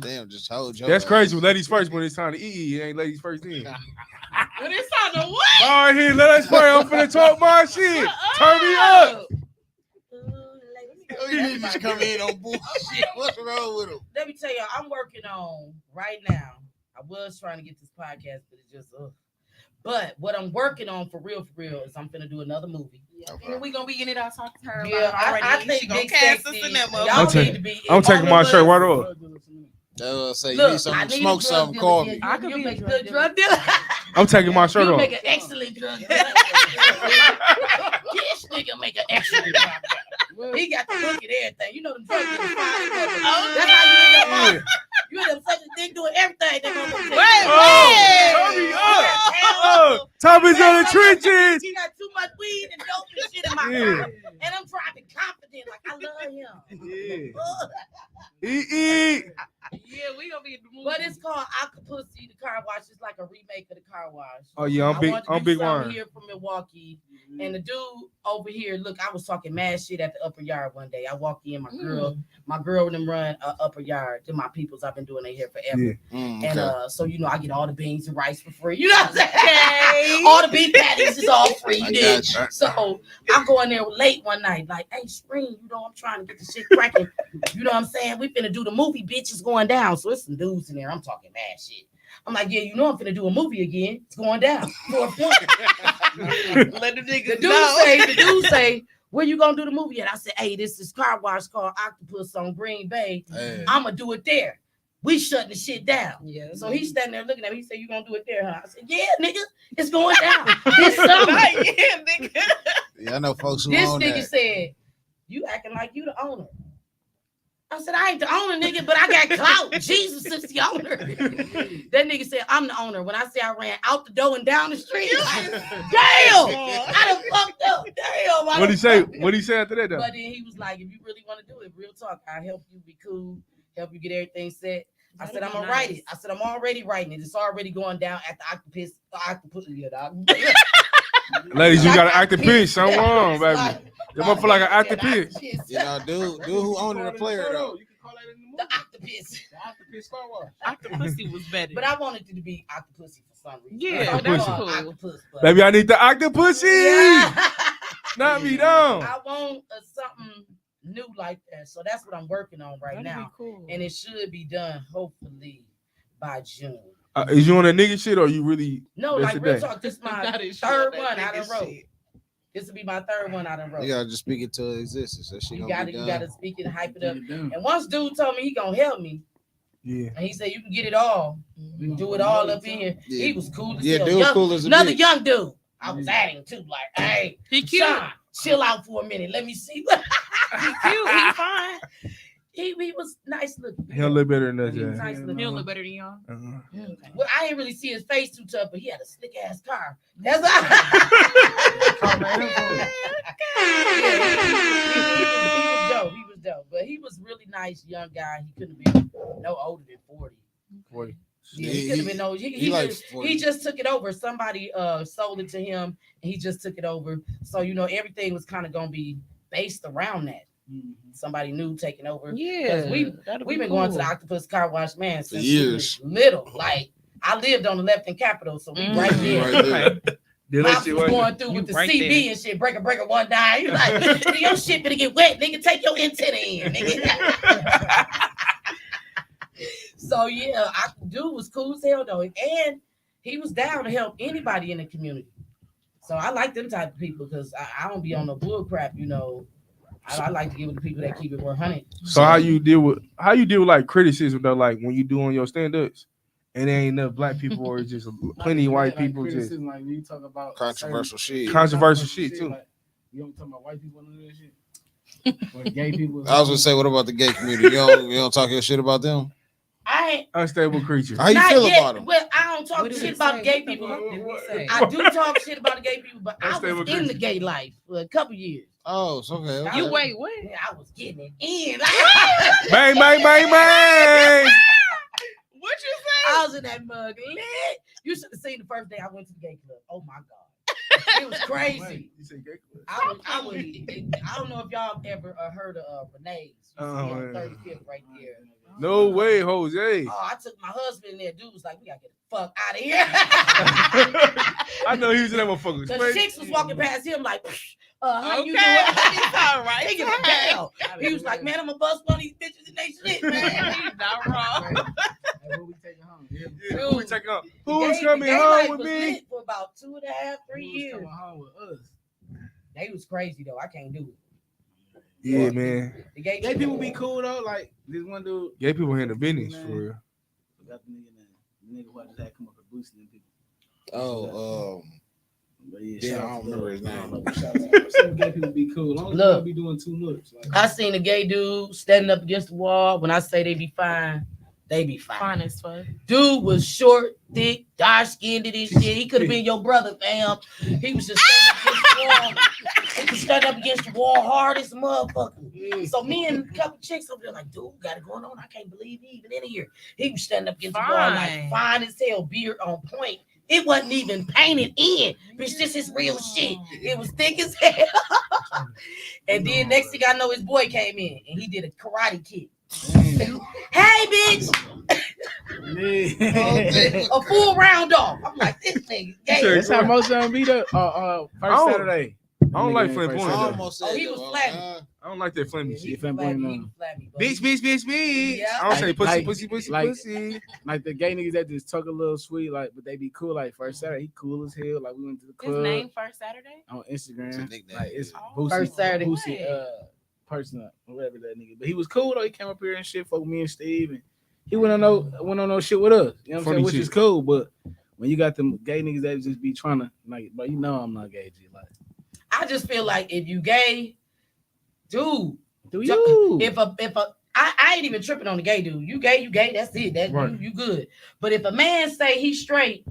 Damn, just hold your.
That's crazy. With ladies first, when it's time to eat, it ain't ladies first then.
When it's on the what?
All right, here, let us pray. I'm finna talk my shit. Turn me up.
You need to come in on bullshit. What's wrong with him?
Let me tell you, I'm working on right now. I was trying to get this podcast, but it's just But what I'm working on for real is I'm finna do another movie.
Okay. And we gonna be in it. I'll talk to her.
Yeah, I think
she gonna
Big
cast
Sexy,
us in that
y'all
movie.
need to be.
I'm taking my shirt right off.
Say you
Look,
need something
I
to
need
smoke
a drug
something.
dealer.
Call
Yeah,
me.
I could
you
be
make
a
a good
drug
drug dealer.
I'm taking my shirt
You
off.
make an excellent drug dealer. This nigga make an excellent drug dealer. He got the hook and everything. You know them drug dealers. That's how you end up. You end up such a dick doing everything. They gonna take
Turn me up. Tommy's in the trenches.
He got too much weed and dope and shit in my
Yeah.
car. And I'm driving confident like I love him.
Eat.
Yeah, we gonna be in the movie.
But it's called Octopussy, the car wash. It's like a remake of the car wash.
Oh yeah,
I
I'm big.
wanted to
I'm
do
big
something
wine.
here from Milwaukee. And the dude over here, look, I was talking mad shit at the upper yard one day. I walk in, my girl and them run upper yard. To my peoples, I've been doing their hair forever.
Yeah.
And so I get all the beans and rice for free. You know what I'm saying? All the beef patties is all free. You did. So I'm going there late one night, like, hey, Spring, I'm trying to get the shit cracking. You know what I'm saying? We finna do the movie, bitch. It's going down. So it's some dudes in there. I'm talking mad shit. I'm like, yeah, I'm finna do a movie again. It's going down. Let the niggas the dude say, where you gonna do the movie at? I said, hey, this is car wash called Octopus on Green Bay.
Hey.
I'm gonna do it there. We shutting the shit down.
Yeah.
So he's standing there looking at me. He said, you gonna do it there, huh? I said, yeah, nigga, it's going down this summer.
Yeah, nigga.
Yeah, I know folks who
This
own
nigga
that.
said, you acting like you the owner. I said, I ain't the owner, nigga, but I got clout. Jesus is the owner. That nigga said, I'm the owner. When I say I ran out the door and down the street, like, damn, I done fucked up. Damn.
What he say? What he say after that though?
But then he was like, if you really want to do it, real talk, I'll help you be cool, help you get everything set. I said, I'm gonna write it. I said, I'm already writing it. It's already going down at the octopus. Yeah, dog.
Ladies, you gotta act the pitch. Something wrong, baby. That motherfucker like an actor pitch.
Dude who owned the player though.
You can call that in the movie.
The octopus.
The octopus car wash.
Octopussy was better.
But I wanted it to be Octopussy for some reason.
Yeah,
I
that's
called
cool.
Octopus, but-
Baby, I need the octopussy.
Yeah.
Not me down.
I want something new like that. So that's what I'm working on right
That'd
now.
be cool.
And it should be done hopefully by June.
Is you on that nigga shit or you really?
No,
That's
like
the
real
day.
talk. This is my
That is
third
shit.
one
That
I done
nigga
wrote.
shit.
This will be my third one I done wrote.
You gotta just speak it to existence. That shit
You
gonna be done.
gotta speak it, hype it up.
Get it done.
And once dude told me he gonna help me,
Yeah.
and he said you can get it all, do it all up in here.
Yeah.
He was cool as
Yeah,
hell.
dude,
Young-
cool as a
another
bitch.
young dude. I was adding too, like, hey,
He cute.
Sean, chill out for a minute. Let me see what
He cute. He fine.
he was nice looking.
He a little better than that,
He was
yeah.
nice looking.
He don't look better than y'all.
Well, I didn't really see his face too tough, but he had a slick ass car. That's he was dope. But he was really nice young guy. He couldn't have been no older than 40.
40.
Yeah, he could have been no. He
like
just,
40.
he just took it over. Somebody sold it to him, and he just took it over. So everything was kind of gonna be based around that. Somebody new taking over.
Yeah.
we've been going to the Octopus Car Wash, man, since
years.
we was little. Like I lived on the left in Capitol, so we right there.
Right there.
Yeah, that
Pops
shit
was
right
going through
You
with the
right
CB
there.
and shit, breaker one down. He was like, your shit gonna get wet, nigga. Take your antenna in, nigga. So yeah, dude was cool as hell though, and he was down to help anybody in the community. So I like them type of people because I don't be on no bull crap, I like to give it to people that keep it 100.
So how you deal with like criticism though, like when you doing your stand-ups and there ain't enough black people or it's just plenty of white people just
criticism, like when you talk about
Controversial shit.
controversial shit too.
Like, you don't talk about white people and that shit. Or gay people.
I was gonna say, what about the gay community? You don't talk your shit about them?
I ain't
Unstable creature.
How you
not
feel
yet.
about them?
Well, I don't talk
What did
shit
he
about
say?
gay
What the
people.
fuck did he say?
I do talk shit about the gay people, but I
Unstable
was in the
creature.
gay life for a couple years.
Oh, it's okay. okay.
You wait, what?
Yeah, I was getting it in.
Bang, bang, bang, bang.
What you say?
I was in that mug lit. You should have seen the first day I went to the gay club. Oh my God. It was crazy.
You say gay club?
I don't know if y'all ever heard of Renee's. You see on 35th right there.
No way, Jose.
Oh, I took my husband in there. Dude was like, we gotta get the fuck out of here.
I know he was in that motherfucker.
The chicks was walking past him like, how you
Okay,
doing?
he's all right.
He give a damn. He was like, man, I'm gonna bust one of these bitches in they shit, man.
He's not wrong.
Hey, who we taking home?
Yeah, who we taking home?
The
Who's
gay-
coming
the gay
home
life
with
was
me?
lit for about 2.5, 3
Who's
years.
coming home with us?
They was crazy though. I can't do it.
Yeah, man.
The gay
Gay people be cool though. Like this one dude.
Gay people in the business for real.
Forgot the nigga name. The nigga who I just had come up with boosting people. But
Yeah, I don't remember his name.
Some gay people be cool. Long as they don't be doing too much. Like,
I seen a gay dude standing up against the wall. When I say they be fine, they be fine.
Fine as fuck.
Dude was short, thick, dark skinned and shit. He could have been your brother, fam. He was just standing up against the wall. He was standing up against the wall hard as a motherfucker. So me and a couple chicks over there like, dude, got it going on. I can't believe he even in here. He was standing up against the wall like fine as hell, beard on point. It wasn't even painted in. Bitch, this is real shit. It was thick as hell. And then next thing I know, his boy came in and he did a karate kick. Hey, bitch. A full round off. I'm like, this nigga gay.
That's how most of them beat up. First Saturday.
I don't like flamboyant.
I
though.
almost said
Oh, he
that,
was flat.
I don't like that flaming
He
shit.
flammy, but-
Bitch.
Yeah.
I don't say pussy,
Like-
pussy.
Like the gay niggas that just talk a little sweet, like, but they be cool. Like first Saturday, he cool as hell. Like we went to the
His
club
name First Saturday?
on Instagram.
It's a nickname.
Like it's
Oh.
Boosie,
First Saturday.
Boosie, person, or whatever that nigga. But he was cool though. He came up here and shit, fuck with me and Steve, and he went on no shit with us. You know what I'm
Funny
saying? Which
shit.
is cool. But when you got them gay niggas that just be trying to like, but you know I'm not gay, G. Like,
I just feel like if you gay, dude,
do you?
I ain't even tripping on the gay dude. You gay, that's it. That
Right.
you good. But if a man say he's straight,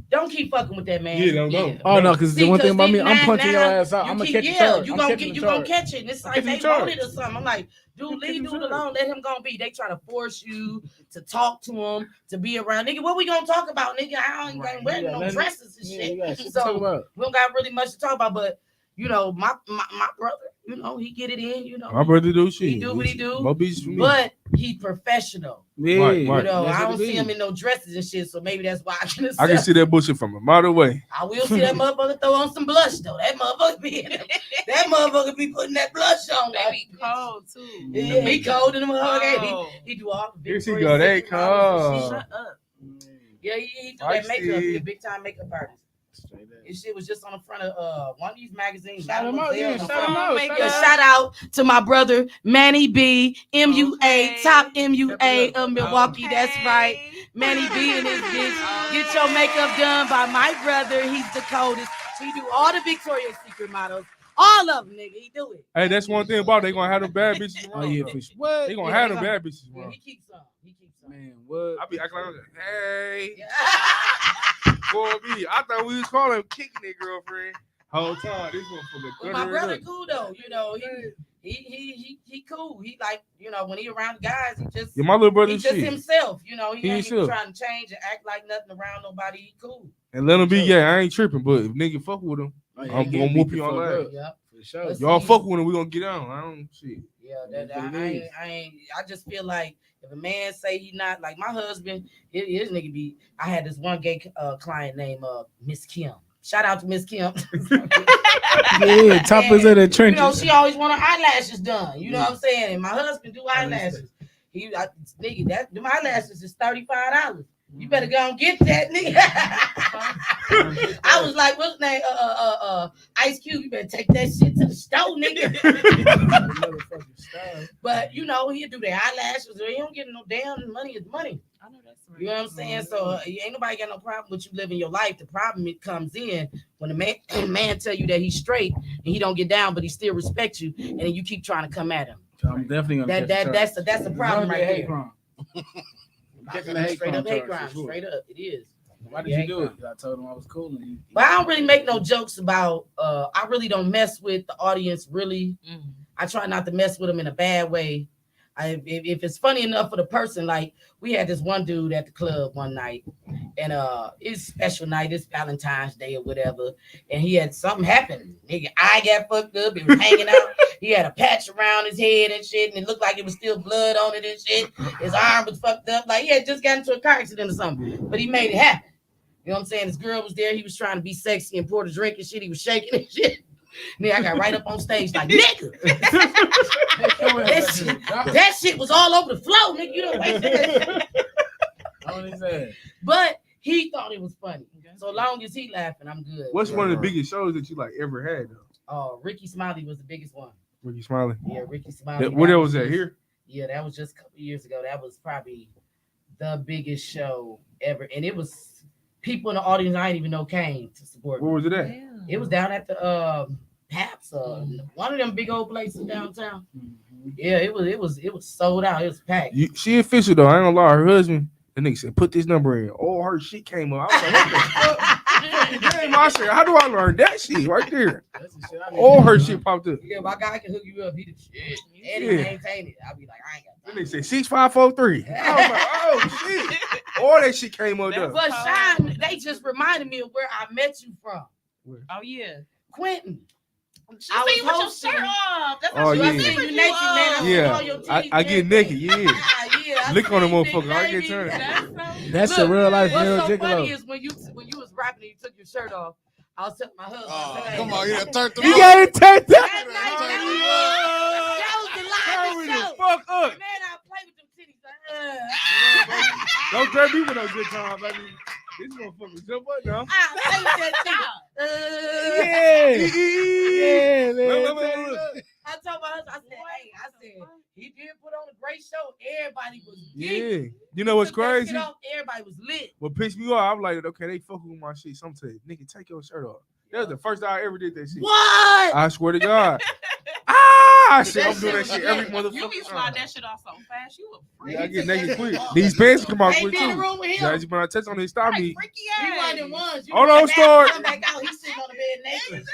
don't keep fucking with that man.
Yeah, don't go.
Oh no, because the
See,
one thing
'cause
about me,
then
I'm punching
now
your ass out.
you
I'm gonna
keep-
catch the
yeah,
charge.
you
I'm
gonna
catching
get,
the
you gonna
charge.
catch it. And it's like
catching
they
the charge.
want it or something. I'm like, dude, leave
catching the
dude
charge.
alone. Let him go be. They try to force you to talk to him, to be around. Nigga, what we gonna talk about? Nigga, I ain't
Right.
wearing
Yeah,
no
let me-
dresses and
Yeah,
shit.
you got shit to talk
So
about.
we don't got really much to talk about. But you know, my brother, you know, he get it in. You know,
My brother do shit.
He do what he do.
More bitches for me.
but he professional.
Yeah,
Right,
You
right.
know,
That's
I
what
don't
it
see
be.
him in no dresses and shit. So maybe that's why I can.
I can see that bullshit from a mile away.
I will see that motherfucker throw on some blush though. That motherfucker be putting that blush on.
They
Like,
be cold too.
yeah, he cold in the motherfucker.
Oh.
He do all the
Here she
Victoria's
go, they
Secret models and
cold.
shit.
Shut up.
Yeah, he do that makeup. He a
Feisty.
big time makeup artist.
Straight up.
His shit was just on the front of one of these magazines.
Shout him out,
Mademoiselle
yeah,
on the
shout
front.
him out,
Make
shout
Yeah,
him out.
shout out to my brother Manny B, MUA,
Okay.
top MUA of Milwaukee.
Okay.
That's right. Manny B and his bitch. Get your makeup done by my brother. He's the coldest. He do all the Victoria's Secret models. All of them, nigga. He do it.
Hey, that's one thing about it. They gonna have them bad bitches
Oh
around.
yeah,
though.
for sure. What?
They gonna
Yeah,
have
they
them
gonna-
bad bitches
Yeah,
around.
he keeps some. He keeps some.
Man, what?
I be acting like, hey,
Yeah.
boy, me. I thought we was calling him kicking that girlfriend. Whole time, this motherfucker.
Well, my brother cool though. You know, he cool. He like, you know, when he around guys, he just
Yeah, my little brother
he just
shit.
himself. You know, he
He
ain't even
himself.
trying to change and act like nothing around nobody. He cool.
And let him be gay. I ain't tripping, but if nigga fuck with him,
Oh, yeah,
I'm
he
gonna
get
whoop
beat
you
the
on
fuck
that.
up,
Yep.
for sure.
Let's
Y'all
see.
fuck with him, we gonna get on. I don't shit.
Yeah,
That's what
I
it
ain't. I just feel like if a man say he not like my husband, his nigga be. I had this one gay client named Miss Kim. Shout out to Miss Kim.
Yeah, toppers of the
You
trenches.
know, she always want her eyelashes done. You know what I'm saying? And my husband do eyelashes. Nigga, them eyelashes is $35. You better go and get that, nigga. I was like, what's name? Ice Cube. You better take that shit to the store, nigga.
Motherfucking style.
But you know, he'll do their eyelashes. He don't get no damn money. Is money.
I know that's right.
You know what I'm saying? So ain't nobody got no problem with you living your life. The problem it comes in when a man tell you that he's straight and he don't get down, but he still respects you, and then you keep trying to come at him.
I'm definitely gonna
That's a problem right
hate
there.
crime.
Straight
the hate
up
crime
hate
charge,
crime.
for sure.
Straight up, it is.
Why did you do it? I told him I was cool. And he,
But I don't really make no jokes about. I really don't mess with the audience. Really,
Mm.
I try not to mess with them in a bad way. If it's funny enough for the person, like we had this one dude at the club one night, and it's special night, it's Valentine's Day or whatever, and he had something happen. Nigga, eye got fucked up, it was hanging out. He had a patch around his head and shit, and it looked like it was still blood on it and shit. His arm was fucked up, like he had just gotten into a car accident or something, but he made it happen. You know what I'm saying? His girl was there. He was trying to be sexy and pour the drink and shit. He was shaking and shit. Nigga, I got right up on stage like, nigga. that shit was all over the floor, nigga. You don't waste that. But he thought it was funny. So long as he laughing, I'm good.
What's one of the biggest shows that you like ever had though?
Oh, Ricky Smiley was the biggest one.
Ricky Smiley.
Yeah, Ricky Smiley.
Where that was that here?
Yeah, that was just a couple years ago. That was probably the biggest show ever. And it was people in the audience I didn't even know came to support me.
Where was it at?
It was down at the Paps, one of them big old places downtown. Yeah, it was sold out. It was packed.
She official though. I ain't gonna lie. Her husband, the nigga said, put this number in. Oh, her shit came up. I was like, what the fuck? I said, how do I learn that shit right there? All her shit popped up.
Yeah, my guy can hook you up. He the shit. And he maintain it. I'll be like, I ain't got
that. Then they said 6543. I was like, oh shit. All that shit came up.
But Sean, they just reminded me of where I met you from.
Oh yeah.
Quentin.
I was with your shirt off. That's
how
you
yeah.
naked,
man. I get naked. Yeah. Lick on the motherfucker. I get turned.
That's a real life
What's
Mero
so
Gigolo.
funny is when you was rapping and you took your shirt off. I was telling my husband.
Come on, you done turned the
You got it turned up.
That was the live show.
Fuck up.
Man, I play with them titties.
Don't drag me with no good time, baby. This motherfucker jump up now.
I play with that
Yeah, man.
I told my husband, I said, he did put on a great show. Everybody was
yeah. You know what's crazy?
Everybody was lit.
What pissed me off, I'm like, okay, they fucking with my shit. Sometimes, nigga, take your shirt off. That was the first time I ever did that shit.
What?
I swear to God. I said, I'm doing that shit every motherfucker.
You be slide that shit off so fast. You a freak.
Yeah, I get naked quick. These pants come out quick
be in the
too.
room with him.
Yeah, when I touch on it, stop me.
He wasn't in ones.
Hold on, Story.
Come back out. He's sitting on the bed naked.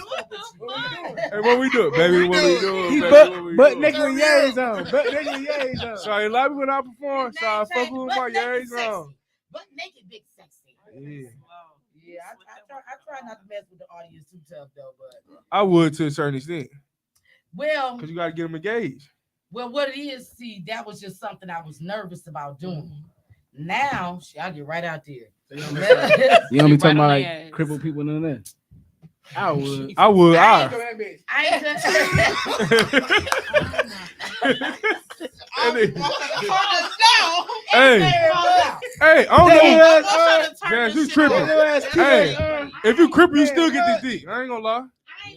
What the fuck?
Hey, what we do, baby? What we do?
He
Baby,
butt nigga with yays on. Butt nigga with yays on.
So I love me when I perform. So I fuck with my yays on.
But naked, big sexy.
Yeah.
Yeah, I try not to mess with the audience too tough though, but
I would to a certain extent.
Well,
because you got to get them engaged.
Well, what it is, see, that was just something I was nervous about doing. Now, I'll get right out there.
You don't be talking about like crippled people and that. I would.
Hey, I don't know. Guys, you tripping? Hey, if you cripple, you still get this dick. I ain't gonna lie.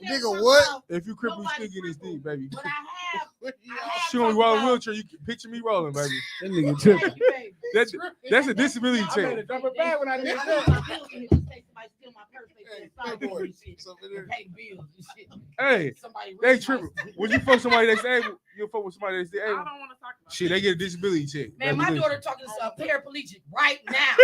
Nigga, what?
If you cripple, you still get this dick, baby.
But I have
She gonna roll a wheelchair. You can picture me rolling, baby.
That nigga tripping.
That's a disability
I
check.
made it drop it back when I did that.
Hey, they tripping. When you fuck somebody that's able, you fuck with somebody that's able.
I don't want to talk about
Shit, they get a disability check.
Man, my daughter talking to a paraplegic right now,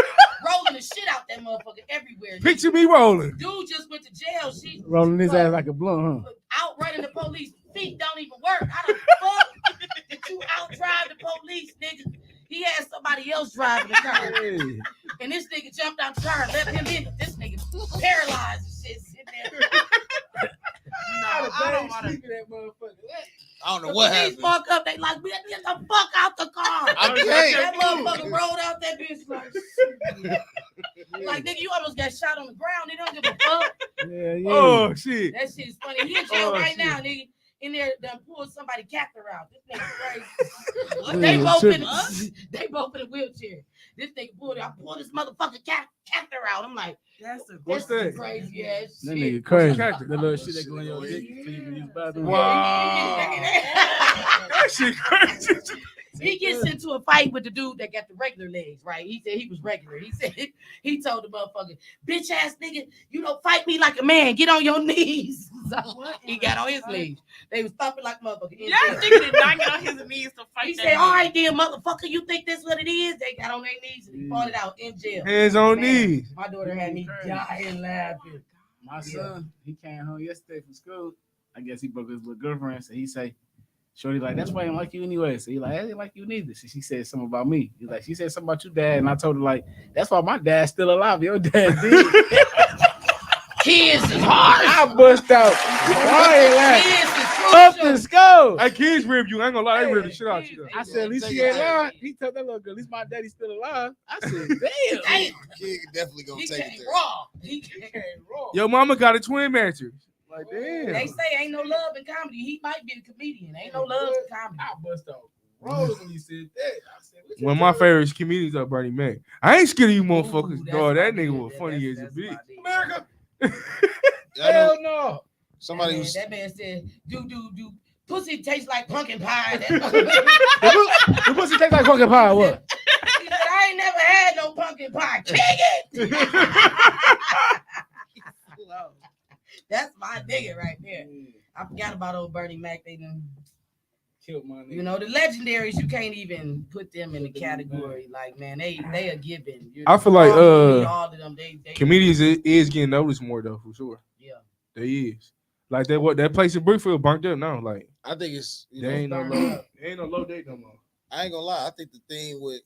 rolling the shit out that motherfucker everywhere.
Picture me rolling.
Dude just went to jail. She
rolling his ass like a blunt, huh?
Out running the police. Feet don't even work. How the fuck did you out drive the police, nigga? He had somebody else driving the car.
Hey.
And this nigga jumped out the car and left him in it. This nigga paralyzed and shit sitting there.
I don't want to.
I don't know what happened.
Police walk up, they like, man, get the fuck out the car.
I can't.
That motherfucker rolled out that bitch like nigga, you almost got shot on the ground. They don't give a fuck.
Yeah.
Oh, shit.
That shit is funny. He in jail right now, nigga. In there, done pulled somebody captor out. This nigga crazy. They both in a wheelchair. This nigga pulled this motherfucking captor out. I'm like,
What's that?
Crazy ass
That
shit.
nigga crazy.
Captain?
The little shit that go in your dick so you can use the bathroom.
Wow. That shit crazy.
He gets into a fight with the dude that got the regular legs, right? He said he was regular. He said he told the motherfucker, bitch ass nigga, you don't fight me like a man. Get on your knees. So he got on his knees. They was thumping like motherfucker.
Y'all nigga did not get on his knees to fight.
He
that
said,
nigga.
all right then, motherfucker, you think this what it is? They got on their knees and he fought it out in jail.
Hands on
Man,
knees.
My daughter had me dying laughing.
My son, he came home yesterday from school. I guess he broke his little girlfriend. So he say, Shorty like, that's why I didn't like you anyway. So he like, I didn't like you neither. So she said something about me. He's like, she said something about your dad, and I told her like, that's why my dad's still alive. Your dad did.
Kids is hard.
I bust out. Crying like,
Kids is
up
crucial.
the skull.
Hey, kids rib you. I ain't gonna lie, they rib the shit out you. Though.
I said, at least he ain't lying. He told that little girl, at least my daddy's still alive. I said, damn.
Damn.
Kid definitely gonna
He
take it
came
there.
raw. He came raw.
Your mama got a twin mattress. Like, damn.
They say ain't no love in comedy. He might be a comedian. Ain't no love in comedy.
I bust out. Rolling when he said that. I said, what you
One of my
doing?
favorite comedians are Bernie Mac. I ain't scared of you motherfuckers.
Ooh, that's
Dog, that
my
nigga
nigga.
was funny as a
That's
bitch.
my nigga.
America.
Yeah, I know
Hell no.
somebody was
That man said, do. Pussy tastes like pumpkin pie.
The pussy tastes like pumpkin pie. What?
He said, I ain't never had no pumpkin pie. Kick it. That's my nigga right there. I forgot about old Bernie Mac. They done,
Killed my nigga.
you know, the legendaries, you can't even put them in the category. Like, man, they are given. You
I feel like,
all of them, they
Comedians is getting noticed more though, for sure.
Yeah.
They is. Like that place in Brookfield burnt up now. Like
I think it's
there ain't no low, there ain't no low date no more.
I ain't gonna lie. I think the thing with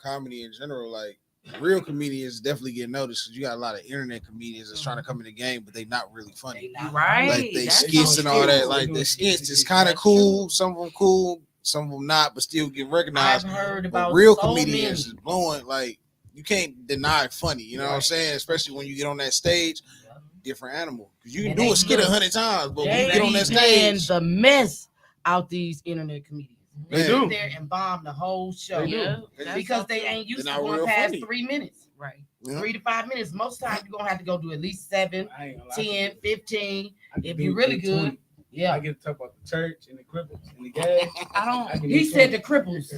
comedy in general, like real comedians definitely get noticed because you got a lot of internet comedians that's trying to come in the game, but they not really funny.
not
Right.
Like they
That's
skits
so
and all that.
true.
Like the skits is kind of cool. Some of them cool, some of them not, but still get
I've
recognized.
heard
But
about
real
so
comedians is
many.
blowing. Like you can't deny funny. You know what I'm saying? Especially when you get on that stage, different animal. Because you can
And
do
they
a skit
look-
100 times, but when
They
you get on
be
that
paying
stage,
the mess out these internet comedians.
They
They
do.
sit there and bomb the whole show.
They do.
Yeah,
Because they ain't used
They're
to
not
going
real
past
funny.
3 minutes.
right.
Yeah.
3 to 5 minutes. Most times you're gonna have to go do at least 7,
I ain't gonna lie.
10, 15.
I can
If
do
you really good,
20. I
yeah.
get to talk about the church and the cripples and the gas.
I don't.
I can
He
do
said
20.
the cripples.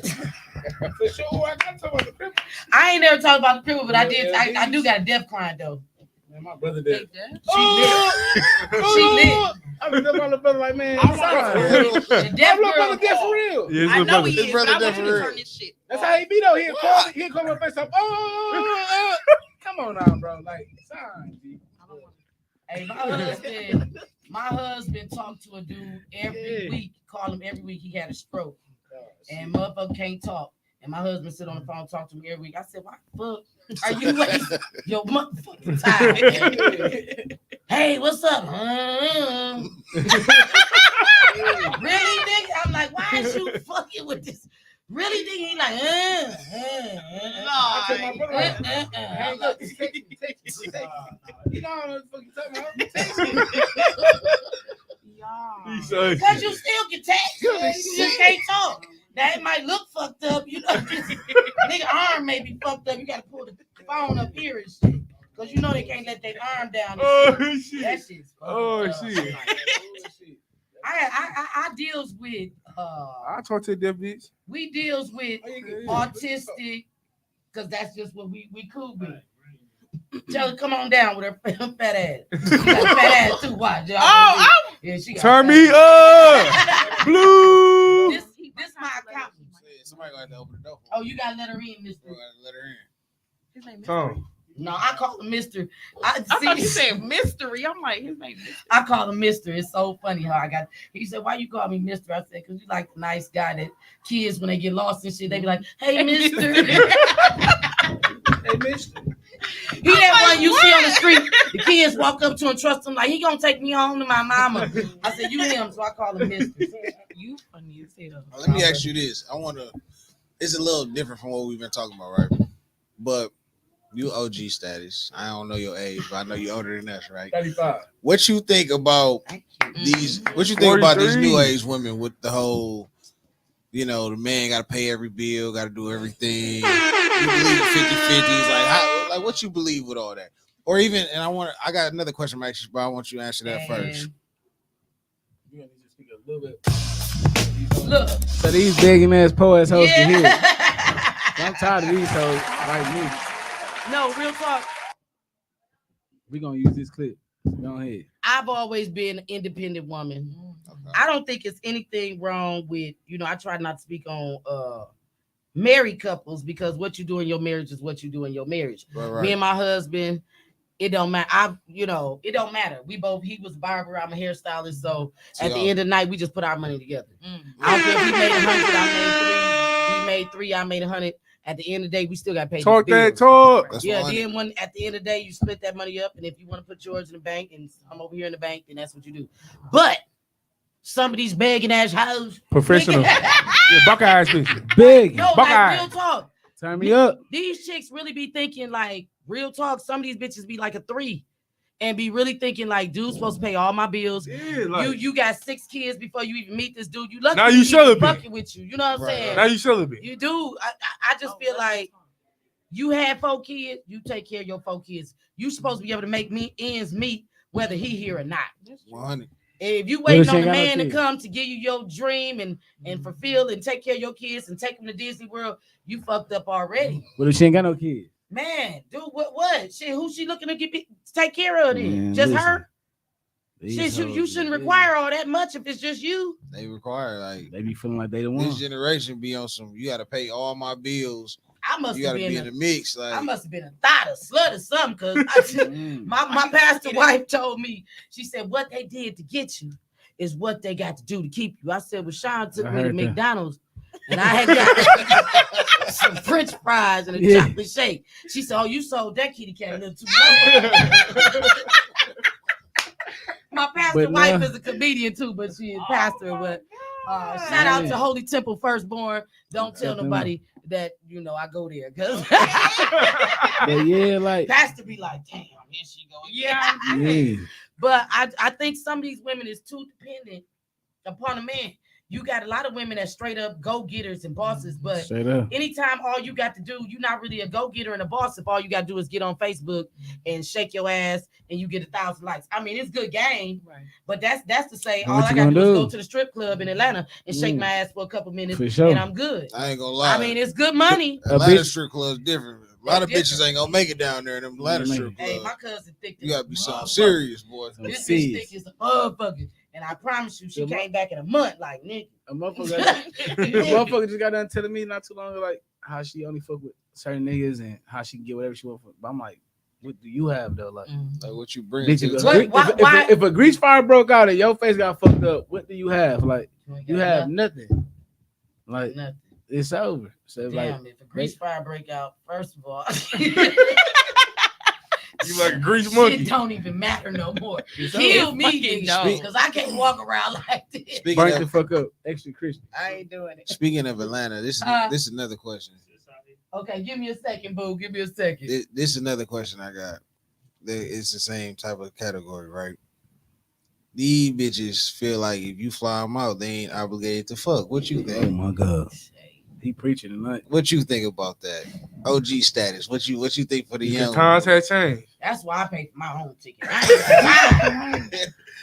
For sure, I got to talk about the cripples.
I ain't never talked about the cripples, but I did.
Yeah,
I do got a death crying though.
Man, my brother did.
She lit. She lit.
I was telling my little brother like, man,
I'm
I'm
sorry.
sorry.
The deaf
My little
girl.
brother dead for real.
Yeah,
I know he
His
is.
brother
But I want you to
definitely-
turn this shit.
That's how he be though. He'll call my face up. Come on now, bro. Like, sign, G.
Hey, my husband talked to a dude every
Yeah.
week. Call him every week. He had a stroke, and motherfucker can't talk. And my husband sit on the phone talk to me every week. I said, "Why the fuck are you wasting your motherfucking time?" Hey, what's up? Really, nigga? I'm like, why is you fucking with this? Really, nigga? He like,
I tell my brother, like, hang up. Take it. You know what the fuck you talking about? Take it.
Y'all.
Cause you still can text, you just can't talk. Now it might look fucked up, you know. Nigga arm may be fucked up. You gotta pull the phone up here and shit. Cause you know they can't let their arm down. And shit. That shit's fucked
Oh,
up.
shit.
I deals with
I talk to that bitch.
we deals with autistic, cause that's just what we cool with. Tell her come on down with her fat ass. She got a fat ass too. Watch. Yeah, she got
Turn
fat
me
ass.
up, Blue.
This my accountant.
Somebody gonna have to open the door.
Oh, you gotta let her in, Mister.
Let her in.
His name is
Tom.
No, I call him Mister.
I thought you said mystery. I'm like, his name is
I call him Mister. It's so funny how I got. He said, "Why you call me Mister?" I said, "Cause you like the nice guy that kids when they get lost and shit, they be like, hey, Mister."
Hey, mister.
He that one you see on the street. The kids walk up to him, trust him like he gonna take me home to my mama. I said, "You him," so I call him Mister.
you funny as hell.
Let me ask you this. It's a little different from what we've been talking about, right? But you OG status. I don't know your age, but I know you're older than us, right?
35.
What you think about these? What you think about these
43.
new age women with the whole, the man got to pay every bill, got to do everything. You believe 50-50s, like what you believe with all that, or even? And I got another question, Max, but I want you to answer that first.
You need to speak a little bit.
Look,
So these begging ass poets hoes can hear.
yeah.
I'm tired of these hoes like me.
No, real talk.
We gonna use this clip. Go ahead.
I've always been an independent woman. I don't think it's anything wrong with, I try not to speak on married couples because what you do in your marriage is what you do in your marriage.
Right.
Me and my husband, it don't matter. It don't matter. He was a barber, I'm a hairstylist. So at the end of the night, we just put our money together. I don't care if he made 100, I made 3. He made 3, I made 100. At the end of the day, we still got paid.
Talk that talk.
Then when at the end of the day, you split that money up, and if you want to put yours in the bank and I'm over here in the bank, then that's what you do. But some of these begging ass hoes,
professional, Buckeyes, bitch.
Big.
no, like real talk.
Turn me up.
These chicks really be thinking like real talk. Some of these bitches be like a 3 and be really thinking like dude's supposed to pay all my bills.
Yeah, like,
you got 6 kids before you even meet this dude. You lucky
now you should be
fucking with you. You know what I'm saying?
Now you should be.
You do. I just feel like you had 4 kids. You take care of your 4 kids. You supposed to be able to make ends meet whether he here or not.
100.
If you waiting on a man to come to give you your dream and fulfill and take care of your kids and take them to Disney World, you fucked up already.
Well, she ain't got no kids.
Man, dude, what? Shit, who she looking to take care of then?
Man,
just
listen.
her? Shit, you shouldn't require all that much if it's just you.
They require like
They be feeling like they the one.
this generation be on some. You got to pay all my bills.
I must
You
have
got to be in
been
the mix. Like
I must have been a thought, a slut or something, because my pastor wife told me, she said, what they did to get you is what they got to do to keep you. I said, well, Sean took me to McDonald's and I had got some French fries and a chocolate shake. She said, oh, you sold that kitty cat a little too low. My pastor wife is a comedian too, but she is pastor. But shout out to Holy Temple Firstborn. Don't tell nobody that I go there, because
But yeah, like
pastor be like, damn, here she go.
yeah.
But I think some of these women is too dependent upon a man. You got a lot of women that straight up go-getters and bosses, but
Straight up.
anytime all you got to do, you're not really a go-getter and a boss if all you got to do is get on Facebook and shake your ass and you get 1,000 likes. I mean, it's good game,
Right.
but that's to say
What
all I
you
got to
gonna
do is
do?
go to the strip club in Atlanta and shake my ass for a couple minutes
For sure.
and I'm good.
I ain't gonna lie.
I mean, it's good money.
Atlanta
bitch-
strip club's different. A lot of bitches ain't gonna make it down there in them Atlanta
Yeah,
strip
Hey,
clubs.
my cousin thick.
You gotta be something serious, boy.
This bitch
Serious.
thick is a motherfucker. And I promise you, she came back in a month like, nigga.
A motherfucker just got done telling me not too long ago, like how she only fuck with certain niggas and how she can get whatever she want. But I'm like, what do you have though? Like,
Like what you bring
bitch,
to the
if,
table.
Why-
if a grease fire broke out and your face got fucked up, what do you have? Like, you have nothing. Like,
Nothing.
it's over. So it's like,
Damn, if a grease fire break out, first of all,
You like a grease monkey.
shit don't even matter no more.
It's
Kill
over.
me, because I can't walk around like this.
Speaking
Burn the
of,
fuck up, extra Christian.
I ain't doing it.
speaking of Atlanta, this is another question.
Okay, give me a second, boo. Give me a second.
This is another question I got. It's the same type of category, right? These bitches feel like if you fly them out, they ain't obligated to fuck. What you
Oh
think?
my god, he preaching tonight.
What you think about that? OG status. What you think for the
The
young?
times have changed.
That's why I pay for my own ticket. I ain't lying.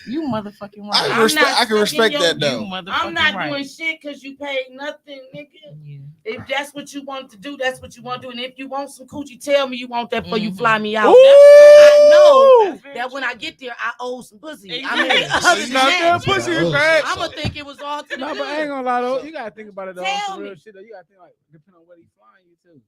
You motherfucking right.
I
I'm
respect.
not
I can respect
sticking
that
your-
though.
You motherfucking
I'm not
right.
doing shit because you paid nothing, nigga.
Yeah.
If that's what you want to do, that's what you want to do. And if you want some coochie, tell me you want that before you
Mhm.
fly me out.
Ooh!
I know that when I get there, I owe some pussy. I mean,
Exactly.
other
She's
than
not
that,
that pussy, man.
I'm gonna think it was all to the
No,
good.
but I ain't gonna lie though. You gotta think about it though.
Tell
Some real
me.
shit though. You gotta think like depending on what he's flying you to.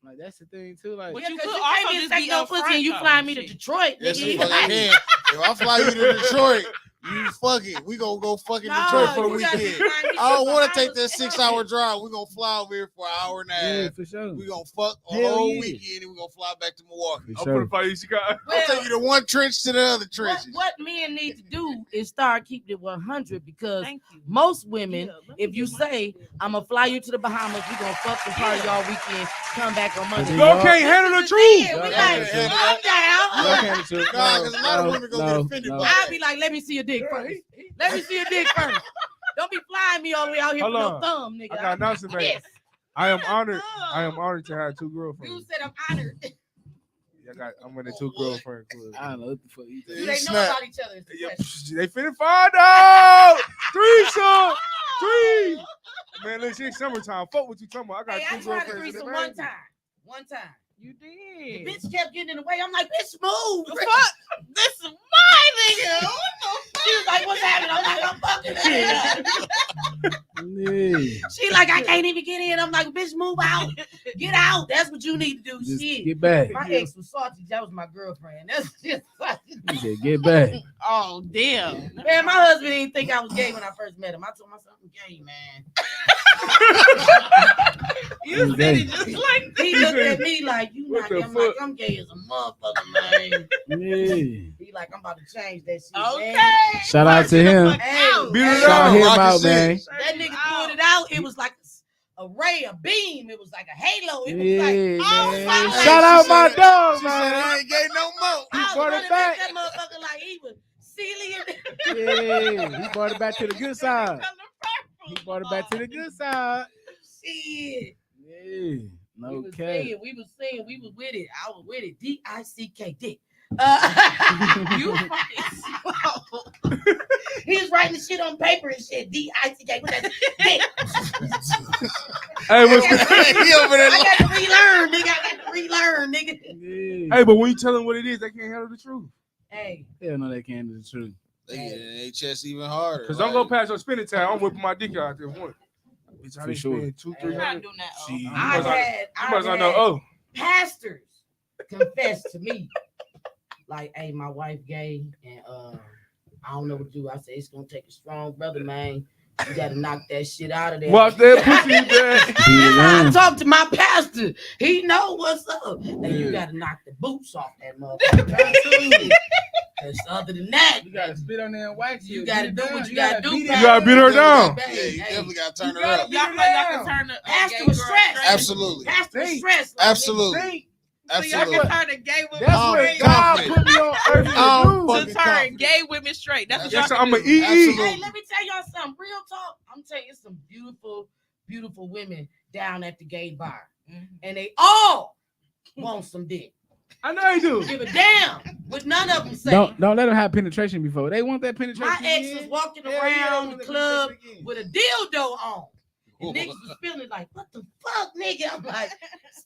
Like that's the thing too. Like
But
Yeah,
you
'cause
could
you
also
can't be
just
taking
be
no pussy
upfront,
and you
though,
flying me to
shit.
Detroit.
Yes,
Nigga.
you fucking can. If I fly you to Detroit, you fuck it. We gonna go fucking
No,
Detroit for the
you gotta
weekend.
fly me to
I don't want to
Bahamas.
take that 6-hour drive. We gonna fly over here for an hour and a
yeah,
half.
for sure.
We gonna fuck a
Hell
whole
yeah.
weekend and we gonna fly back to Milwaukee.
For
I'm
sure.
gonna fly you Chicago.
I'll take you to one trench to the other trench.
What men need to do is start keeping it 100 because
Thank you.
most women,
Yeah, let me
if you
get my
say,
shit.
I'm gonna fly you to the Bahamas, we gonna fuck and party all weekend, come back on Monday.
Y'all
Y'all can't handle the
Yeah,
truth.
we
Y'all
like,
can't
I'm down.
Y'all can't do-
Nah, 'cause a lot of women gonna get offended by
I'll be like, let me see your dick first. Let me see your dick first. Don't be flying me all the way out here
Hold
for no
on.
thumb, nigga.
I got announcement, man.
Yes.
I am honored. I am honored to have two girlfriends.
You said I'm honored.
I'm in the two girlfriend club.
I don't know what the fuck you
Do
think.
they know
snap.
about each other? Is the
Yep.
question.
They finna find out. Threesome. Three. Man, look, it's summertime. Fuck what you talking about. I got
Hey, I
two
tried a
girlfriends.
threesome
in
one
the
time. One time.
You
The
did.
bitch kept getting in the way. I'm like, bitch, move.
Fuck. This is my nigga. What the
She was like, what's happening? I'm like, I'm fucking her.
Yeah.
She like, I can't even get in. I'm like, bitch, move out. Get out. That's what you need to do.
Just
Shit.
get back.
My ex was salty. That was my girlfriend. That's just
He said, get back.
Oh damn.
man. My husband didn't think I was gay when I first met him. I told myself I'm gay, man.
You said it just like
He looked at me like you
What
not
the
gay. I'm like,
fuck?
I'm gay as a motherfucker, man.
Yeah.
He like, I'm about to change that shit.
okay.
Man.
Shout out to him.
Hey,
Beat it
Shout
out.
him
Rock
out,
the
man.
shit.
that nigga pulled it out. It was like a ray, a beam. It was like a halo. It was
Yeah,
like, oh,
man.
my
Shout
God.
out my dog,
She said
man.
I ain't gay no more.
I was
brought it
running
back.
that motherfucker like he was Celia.
Yeah, he brought it back to the good side. He brought it back to the good side.
Shit.
Yeah, no
We was
cap.
singing, we was singing, we was with it. I was with it. D-I-C-K, dick.
You fucking slow.
He was writing the shit on paper and shit. D-I-C-K. What that dick.
Hey, what's
He over there.
I got to relearn, nigga. I got to relearn, nigga.
Yeah.
Hey, but when you tell them what it is, they can't handle the truth.
Hey,
Hell no, they can't do the truth.
They get in their chest even harder.
Cause don't go past your spending time. I'm whipping my dick out there one. Bitch, I
For
didn't
sure.
spend $200-300.
You're not doing that.
Shit.
Oh.
I
must not-
had,
You must not know.
had
Oh,
pastors confess to me, like, hey, my wife gay, and I don't know what to do. I said, it's gonna take a strong brother, man. You gotta knock that shit out of there.
watch that pussy, man.
That's how I talk to my pastor. He know what's up. And you
Yeah.
gotta knock the boots off that motherfucker. Because other than that,
You gotta spit on there and wax
you
it.
gotta
Beat
do
it
what
down.
you gotta do.
beat it
You
man.
gotta beat her down.
Yeah, you
Hey,
definitely gotta turn
you
her
gotta
up.
beat
Y'all
it
know y'all
down.
can turn a
Pastor
gay
was
girl
stressed.
straight.
Absolutely.
Pastor was
See?
stressed. Like,
Absolutely.
See?
So y'all
Absolutely.
can turn a gay woman
That's
Oh,
what
straight.
God
confident.
put me on earth
I'm
to do.
fucking
To turn
confident.
gay women straight. That's what y'all
Yes,
can
I'm
do.
a EE.
Absolutely.
Hey, let me tell y'all something. Real talk. I'm telling you, some beautiful, beautiful women down at the gay bar.
Mhm.
And they all want some dick.
I know you do.
Give a damn what none of them say.
Don't let them have penetration before. They want that penetration.
My ex
again.
was walking
Hell yeah, they
around
want
the
that
club
penetration again.
with a dildo on.
Ooh.
And niggas was feeling like, what the fuck, nigga? I'm like,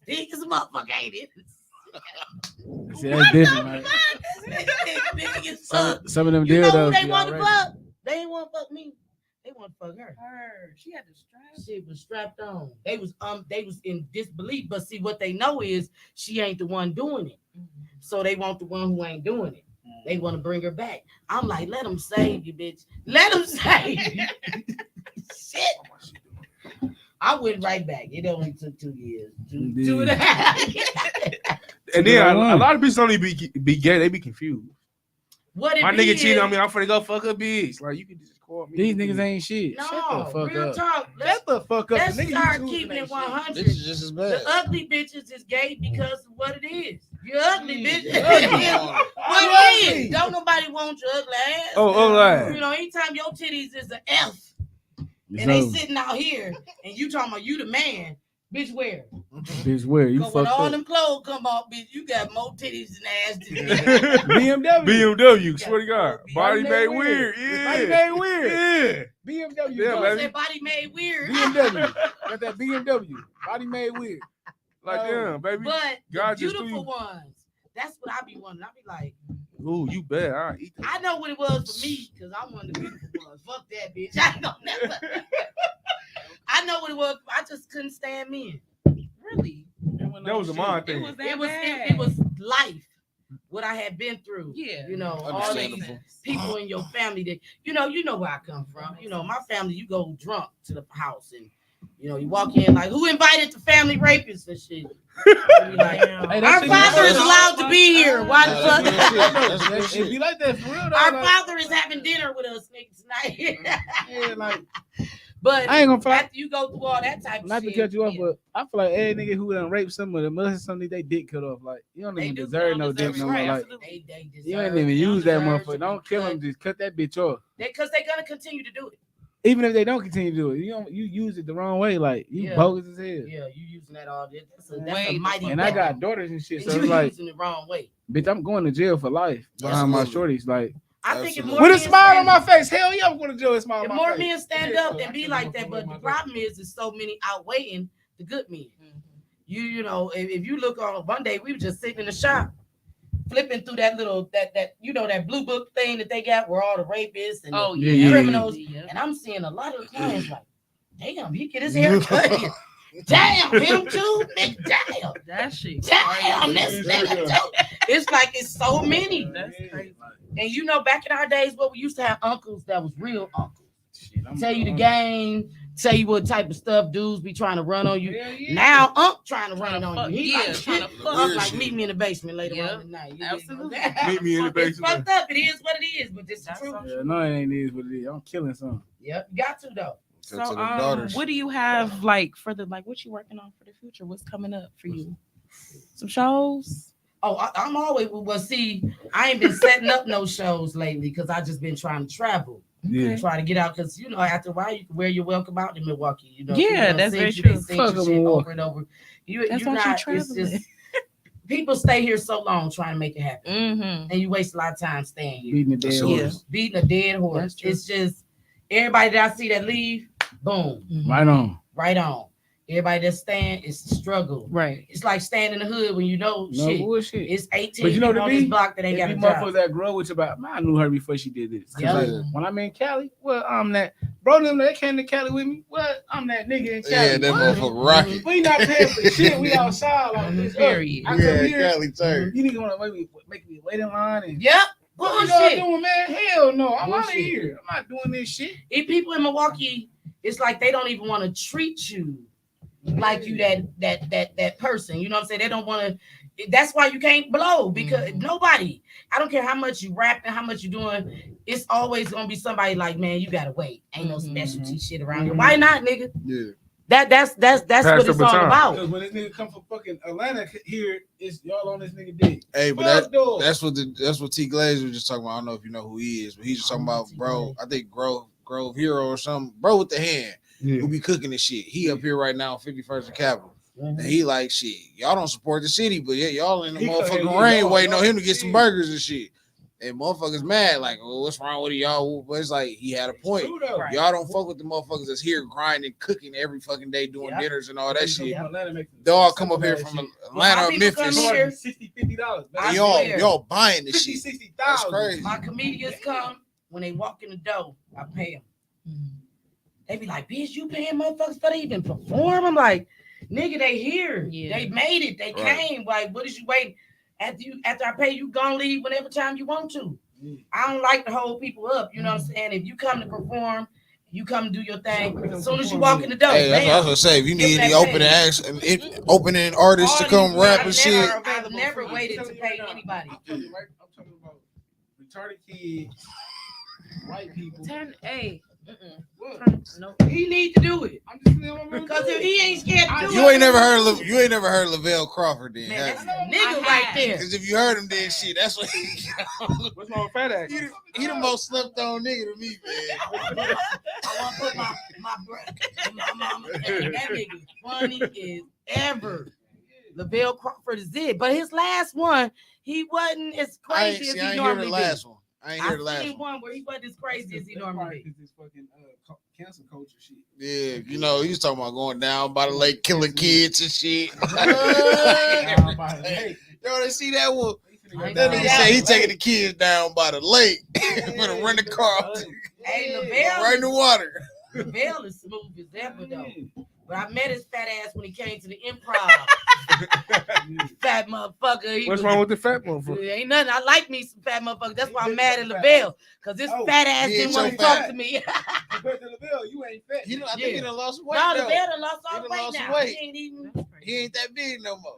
big as a motherfucker, ain't it?
See, that's different, right?
Big as fuck.
Some of them
You know who
dildos.
they
be
want to
alright.
fuck? They ain't want to fuck me. They want to fuck her.
She had the strap.
Shit was strapped on. They was in disbelief, but see what they know is she ain't the one doing it. So they want the one who ain't doing it. They want to bring her back. I'm like, let them save you, bitch. Let them save you. Shit. I went right back. It only took 2 years. Two and a half.
And then a lot of bitches don't even be gay. They be confused.
What it
My
be
nigga cheated
is-
on me. I'm finna go fuck a bitch. Like you can just call me.
These niggas ain't shit.
No,
Shut the fuck
real
up.
talk. Let's,
Shut the fuck up.
let's
The niggas
start
you choosing
keeping
ain't
it
shit.
100.
This is just as bad.
The ugly bitches is gay because of what it is. You're ugly, bitch.
Yeah.
What it is. Don't nobody want your ugly ass.
Oh, ugly.
You know, anytime your titties is an F
It's
and they
over.
sitting out here and you talking about you the man, bitch, where?
Bitch, where you
Because when
fucked
all
up?
them clothes come off, bitch, you got more titties than ass than me.
BMW.
BMW. Swear to God.
Body
Body made weird.
Body
Yeah.
made weird.
Yeah.
BMW.
Yeah,
You
dog.
know,
baby.
that body made weird.
BMW. Got that BMW. Body made weird.
Like damn, baby.
But
God
the
just threw
beautiful
you.
ones, that's what I be wanting. I be like,
Ooh, you bad. I eat that.
I know what it was for me because I'm one of the beautiful ones. Fuck that bitch. I ain't gonna never. I know what it was. I just couldn't stand men.
Really?
That was a mind thing.
It was that
It was
bad.
it was life. What I had been through.
Yeah.
You know, all
Understandable.
these people in your family that you know where I come from. You know, my family, you go drunk to the house and you know, you walk in like, who invited the family rapists and shit? You be like,
Hey,
our
that shit-
father is allowed to be here. Why the
Nah, that's real shit.
fuck?
That's real
It
shit.
be like that for real. Though.
Our
like,
father is having dinner with us niggas tonight.
yeah, like
But
I ain't gonna fight.
after you go through all that type of
Not to
shit,
cut you off,
yeah,
but I feel like every nigga who done raped someone, the must have something they dick cut off. Like you don't
they
even
do
deserve no
deserve
dick
it.
no more.
Right,
Like
absolutely.
they deserve,
you ain't even use that
deserve to
motherfucker.
be
Don't kill
cut.
him. Just cut that bitch off.
Because they're gonna continue to do it.
Even if they don't continue to do it, you use it the wrong way. Like you
Yeah.
bogus as hell.
Yeah, you using that all day. That's a
Way
mighty
And I got
weapon.
daughters and shit,
And
so
you
it's like,
using it the wrong way.
bitch, I'm going to jail for life behind my
Absolutely.
shorties. Like
I think if
Absolutely.
more
with a
men
smile on
stand-
my face, hell yeah, I'm going to jail with a smile on
if
my
more
face.
men stand
Yeah,
up
so
and
I
be
can
like
go
that,
for
but
my
the
daughter.
problem is there's so many outweighing the good men. You know, if you look on one day, we were just sitting in the shop, flipping through that little that that blue book thing that they got where all the rapists and the criminals, and I'm seeing a lot of the clients like, damn, he get his hair cut here. Damn, him too, nigga, damn.
That shit.
Damn, this nigga too. It's like it's so many.
That's crazy.
And you know, back in our days, what we used to have uncles that was real uncles. Tell you the game, tell you what type of stuff dudes be trying to run on you. Now Unc trying to run on you. He trying to fuck like meet me in the basement later on tonight.
Absolutely.
Meet me in the
It's
basement.
fucked up. It is what it is, but this is true.
Yeah, no, it ain't is what it is. I'm killing something.
Yep, you got to though.
So, what do you have like for the what you working on for the future? What's coming up for you? Some shows?
Oh, I'm always see. I ain't been setting up no shows lately because I just been trying to travel.
Yeah.
Trying to get out because you know after a while you can wear your welcome out to Milwaukee. You know,
Yeah, that's very true.
Fuck over and over.
That's
you're
why
not.
you
It's just people stay here so long trying to make it happen,
Mm-hmm.
and you waste a lot of time staying here.
Beating the dead horse.
Beating a dead horse. It's just everybody that I see that leave, boom,
Right on.
right on. Everybody that's staying is the struggle.
Right.
It's like staying in the hood when you know
No
shit.
bullshit.
It's 18
But you know
people
what
on
it
this
be?
block that ain't got a
If
job.
motherfuckers that grow with you about, man, I knew her before she did this. 'Cause
Yeah.
like, when I'm in Cali, well, I'm that bro. Them that came to Cali with me. Well, I'm that nigga in Cali.
Yeah, that
What?
motherfucker rocket.
We not paying for shit. We outside like this.
Period.
I come here.
Cali turn.
You nigga want to make me wait in line and
Yep.
what y'all
Bullshit.
doing, man? Hell no. I'm out of
Bullshit.
here. I'm not doing this shit.
If people in Milwaukee, it's like they don't even want to treat you like you that person. You know what I'm saying? They don't want to. That's why you can't blow because nobody. I don't care how much you rapping, how much you doing. It's always gonna be somebody like, man, you gotta wait. Ain't no specialty shit around here. Why not, nigga?
Yeah.
That's
Pass
what
the
it's all
baton.
about.
Because when this nigga come from fucking Atlanta here, it's y'all on this nigga dick.
Hey, but
Fuck those.
that's what T Glaze was just talking about. I don't know if you know who he is, but he's just talking about, bro. I think Grove Hero or something, bro with the hand who be cooking this shit. He up here right now, 51st and Capitol. And he like shit. Y'all don't support the city, but yeah, y'all in the motherfucking rain waiting on him to get some burgers and shit. And motherfuckers mad, like, well, what's wrong with y'all? But it's like he had a point.
Right.
Y'all don't fuck with the motherfuckers that's here grinding, cooking every fucking day, doing dinners and all that shit.
They
They all come up here from Atlanta or Memphis.
here-
$60, $50.
I
And
swear.
y'all buying this
50,
shit.
60,000.
That's crazy.
My comedians come when they walk in the door. I pay them. They be like, "Bitch, you paying motherfuckers for they even perform?" I'm like, "Nigga, they here.
Yeah.
They made it. They
Right.
came. Like, what is you waiting? After I pay you, gonna leave whenever time you want to. I don't like to hold people up. You know what I'm saying? If you come to perform, you come to do your thing. As soon as you walk in the door,
Hey, that's what I was gonna say. If you need any opening artists to come rap and shit,
I've never waited to pay anybody.
I'm talking about retarded kids, white people.
No.
He need to do it
I'm just saying,
because if he ain't scared to do
you
it,
ain't never heard Lavelle Crawford then,
man,
have
that's
you?
a nigga right there.
Because if you heard him then shit, that's what
What's wrong with fat ass?
he the most slept on nigga to me, man.
I want to put my breath. That nigga funny as ever. Lavelle Crawford is it, but his last one, he wasn't as crazy as he
I ain't hear
normally
the
be.
last one. I ain't hear the
I
last
seen
one.
one where he wasn't as crazy as he normally be.
This fucking cancel culture shit.
Yeah, you know, he was talking about going down by the lake, killing kids and shit.
Hey,
Yo, they see that one?
I
That
know.
nigga say he taking the kids down by the lake. Gonna run the car
Hey,
right in the water.
Lavelle is smooth as ever though. But I met his fat ass when he came to the improv. Fat motherfucker.
What's wrong with the fat motherfucker?
Ain't nothing. I like me some fat motherfuckers. That's why I'm mad at Lavelle. Because this fat ass
he
didn't
ain't
want
so
to talk
fat.
to me.
Compared to Lavelle, you ain't fat.
I think he done lost some weight.
No,
though.
Lavelle done lost all
He
the
done
weight
lost some
now.
weight.
He ain't even.
He ain't that big no more.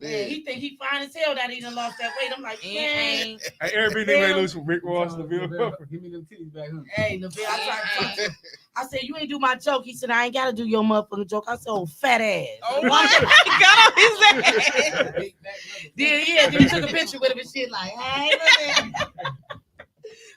Man, he think he fine as hell that he done lost that weight. I'm like, man.
Hey, everybody may lose from Rick Ross and Lavelle Crawford.
Give me them titties back, huh?
Hey, Lavelle, I tried to talk to him. I said, you ain't do my joke. He said, I ain't got to do your motherfucking joke. I said, oh, fat ass.
Oh my God, his ass.
Then he took a picture with him and shit like, hey,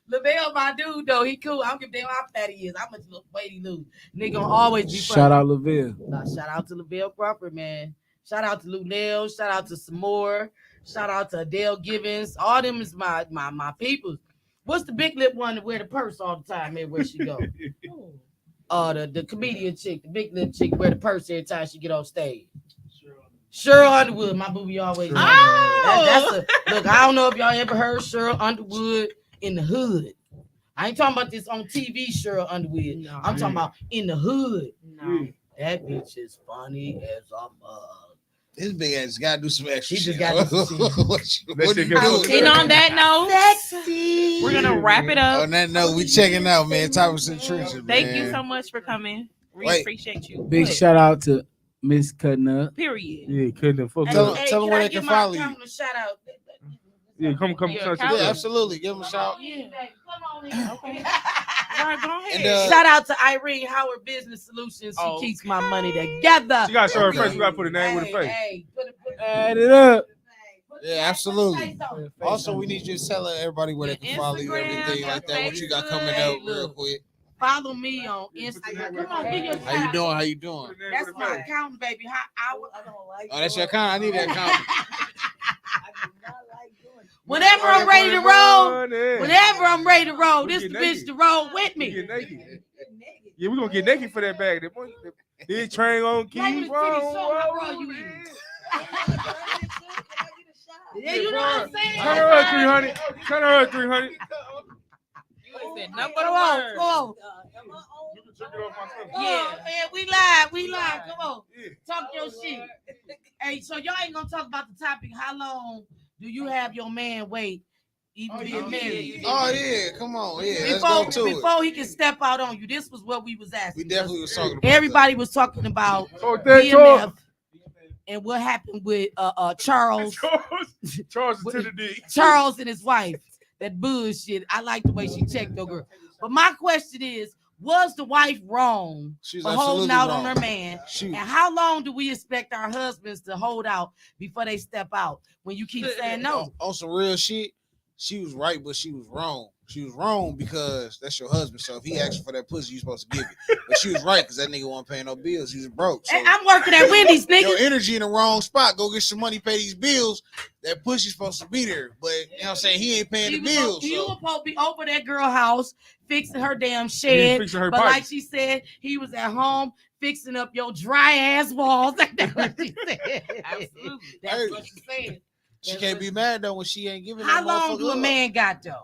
Lavelle, my dude, though, he cool. I don't give a damn how fat he is. How much weight he lose. Nigga gonna always be funny.
Shout out Lavelle.
Shout out to Lavelle Crawford, man. Shout out to Lunel. Shout out to Samore. Shout out to Adele Givens. All them is my people. What's the big lip one that wear the purse all the time everywhere she go? The comedian chick, the big lip chick wear the purse every time she get on stage. Cheryl Underwood, my booby always.
Oh!
Look, I don't know if y'all ever heard Cheryl Underwood in the hood. I ain't talking about this on TV, Cheryl Underwood.
No.
I'm talking about in the hood.
No.
That bitch is funny as a mug.
This big ass gotta do some extra
He
shit.
just gotta do some shit.
what you doing?
And on that note,
Sexy.
we're gonna wrap it up.
On that note, we checking out, man. Topics and Trenches, man.
Thank you so much for coming. We
Wait.
appreciate you.
Big shout out to Miss Cutting Up.
Period.
Yeah, couldn't fuck
Hey,
up.
Tell them where they
give
can
my
follow you.
accountant a shout out.
Yeah, come.
Yeah,
touch
count
it.
Yeah, absolutely. Give them a shout.
Yeah, baby. Come on in.
Okay. All right, go ahead.
And,
Shout out to Irene Howard Business Solutions. She keeps my money together.
You gotta show her
Okay.
face. We gotta put a name with a face.
Hey, put it
Add it up.
Yeah, absolutely. Also, we need you to tell everybody where they can follow you,
Instagram,
everything like that. What you got coming
Facebook.
up, real quick.
Follow me on Instagram. Come on, give your
How you
shout.
doing? How you doing?
That's my accountant, baby. I don't like.
Oh, that's your account. I need that account.
Whenever I'm ready to roll,
Money.
whenever I'm ready to roll,
We
this
get
the bitch
naked.
to roll with
We
me.
get naked. Yeah, we gonna get naked for that bag. This train on keep
Like
on
the city song, how raw you
rolling.
is. Yeah, you know what I'm saying?
Turn her up 300. Turn her up 300.
You said nothing but
Come
a
on,
word.
come on.
You can check it off my stuff.
Yeah, man, we live. Come on,
Yeah.
talk your shit. Hey, so y'all ain't gonna talk about the topic. How long do you have your man wait, even being married?
Oh yeah, come on, yeah. Let's go to it.
Before he can step out on you, this was what we was asking.
We definitely was talking about
Everybody was talking about
Oh, that
BMF and what happened with Charles
Charles to the D.
Charles and his wife. That bullshit. I like the way she checked your girl. But my question is, was the wife wrong
She's
for holding
absolutely
out
wrong.
on her man?
She,
And how long do we expect our husbands to hold out before they step out when you keep saying no?
on some real shit, she was right, but she was wrong. She was wrong because that's your husband. So if he asks for that pussy, you supposed to give it. But she was right because that nigga wasn't paying no bills. He was broke. So
Hey, I'm working at Wendy's,
your
nigga.
energy in the wrong spot. Go get some money, pay these bills. That pussy's supposed to be there. But you know what I'm saying? He ain't paying the bills.
You
So.
were supposed to be over that girl house fixing her damn
He
shed.
fixing her
But
pipe.
like she said, he was at home fixing up your dry ass walls. That's what she said.
Absolutely.
That's
Hey,
what she said.
She can't be mad though when she ain't giving
How
that
long
motherfucker
do a
up.
man got though?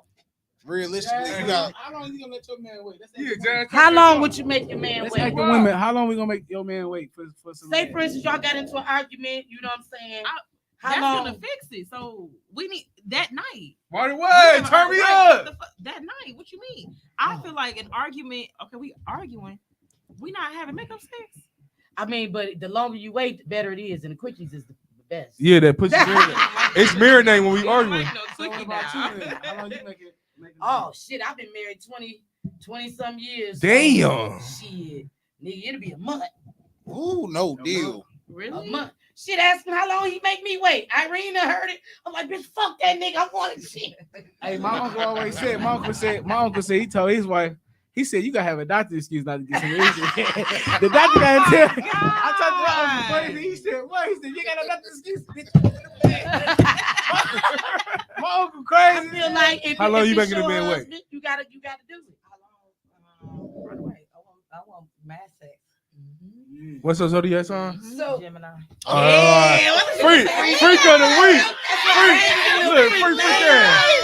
Realistically, you got
How long you gonna let your man wait? That's
Yeah,
the
Jazz,
How long would you make your man
Let's
wait?
ask the women. How long we gonna make your man wait for some?
Say, for instance, y'all got into an argument. You know what I'm saying?
That's
How
gonna
long?
fix it. So we need that night.
By the
We
way,
have
turn
a-
me
right,
up.
what the fuck- That night. What you mean? I feel like an argument. Okay, we arguing. We not having makeup sex.
I mean, but the longer you wait, the better it is, and the quickies is the best.
Yeah, that pussy. It's marinating when we arguing.
Like no
So what
quickie
about
now.
you then? How long you make it?
Oh shit, I've been married 20 some years. so
Damn.
shit, nigga, it'll be a month.
ooh, no deal.
A
Really?
month. Shit, ask him how long he make me wait. Irene done heard it. I'm like, bitch, fuck that nigga. I wanted shit.
Hey, my uncle always said. My uncle said he told his wife. He said you gotta have a doctor excuse not to get some reason. The doctor gotta tell. I talked to my uncle crazy. He said, "What?" He said, "You got a doctor excuse." My uncle
I
crazy.
feel like if
How long
if
you
it's
making a
your
man wait?
husband, You gotta do it.
Right away. I want mad sex.
What's your zodiac sign?
So
Gemini.
Freak of the week. Look, freak there.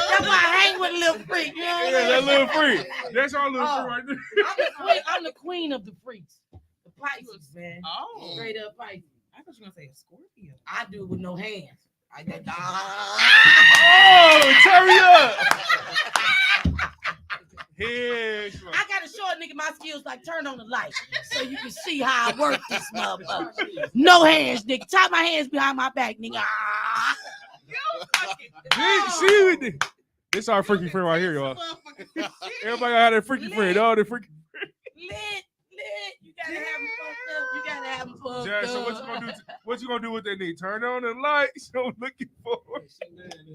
that's why I hang with a little freak. You know what
Yeah,
I
that
mean?
little freak. That's our little freak right there.
I'm the queen of the freaks. The Pisces, man.
Oh,
Straight up Pisces.
I thought you were gonna say a Scorpio.
I do it with no hands. I got
Oh, turn me up. Head slap.
I gotta show a nigga my skills like turn on the light so you can see how I work this motherfucker. No hands, nigga. Tie my hands behind my back, nigga.
See with the. This our freaky friend right here, y'all. Everybody got that freaky friend. All the freaky.
Lit. You gotta have them fucked up. You gotta have them fucked
Jazz, so
up.
what you gonna do? What you gonna do with that nigga? Turn on the lights. So looking for.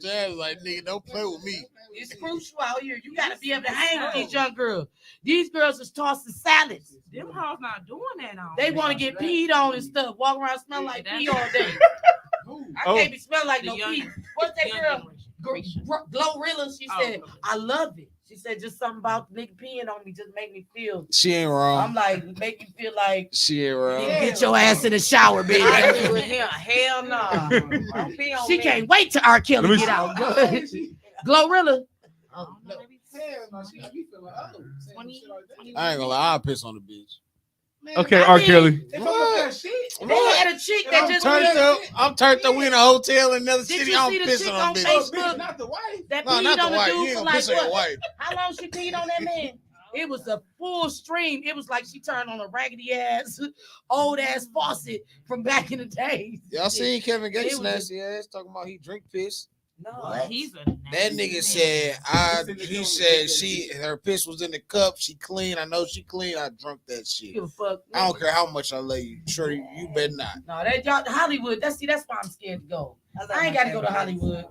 Jazz like, nigga, don't play with me.
It's crucial out here. You gotta be able to hang with these young girls. These girls is tossing salads.
Them hoes not doing that on.
They want to get peed on and stuff. Walk around smelling like pee all day. I
Oh.
can't be smelling like
The
no
young-
pee. What's that
young
girl?
generation.
Glorilla. She
Oh,
said,
okay.
I love it. She said just something about the nigga peeing on me just make me feel.
She ain't wrong.
I'm like, make me feel like
She ain't wrong.
get your ass in the shower, baby.
Hell no.
She can't wait till R. Kelly
Let me
get
see.
out. Glorilla.
Hell no, she got me feeling
I ain't gonna lie, I'll piss on the bitch.
Okay,
I
R.
mean,
Kelly.
They fuck up that shit.
They had a chick that just
I'm turned up. We in a hotel in another
Did
city.
you
I'm
see the
pissing
chick
on
on
bitch.
Facebook?
Not the wife.
that
No,
peed
not
on
the
the
wife.
dude
You
for
ain't gonna
like
piss on your
what?
wife.
How long she peed on that man? It was a full stream. It was like she turned on a raggedy ass, old ass faucet from back in the day.
Y'all seen Kevin
It
Gates
was
nasty ass talking about he drink piss?
No.
He's a
That nigga said he said her piss was in the cup. She clean. I know she clean. I drunk that shit.
Give a fuck.
I don't care how much I love you. Shorty, you better not.
No, that y'all Hollywood. That's why I'm scared to go. I ain't gotta go to Hollywood.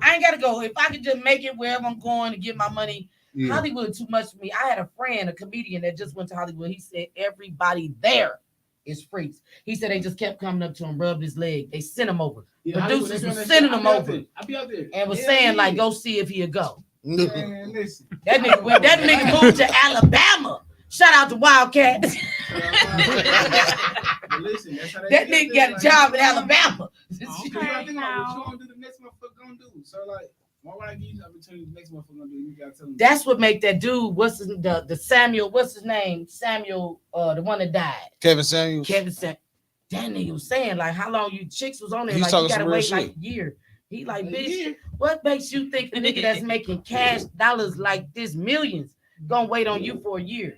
I ain't gotta go. If I could just make it wherever I'm going to get my money.
Yeah.
Hollywood too much for me. I had a friend, a comedian that just went to Hollywood. He said everybody there is freaks. He said they just kept coming up to him, rubbed his leg. They sent him over. Producers were sending him over
I be out there.
and was saying like, go see if he'll go.
Man, listen.
That nigga moved to Alabama. Shout out to Wildcat.
Listen, that's how
That nigga got a job in Alabama.
Okay, I think what you gonna do, the next motherfucker gonna do. So like, why would I give you the opportunity? The next motherfucker gonna do. You gotta tell him.
That's what make that dude. The Samuel? What's his name? Samuel, the one that died.
Kevin Samuels.
Kevin said that nigga was saying like how long you chicks was on there.
He's
Like you
talking
gotta
some real
wait
shit.
like a year. He like, bitch,
Yeah.
what makes you think a nigga that's making cash dollars like this millions gonna wait on you for a year?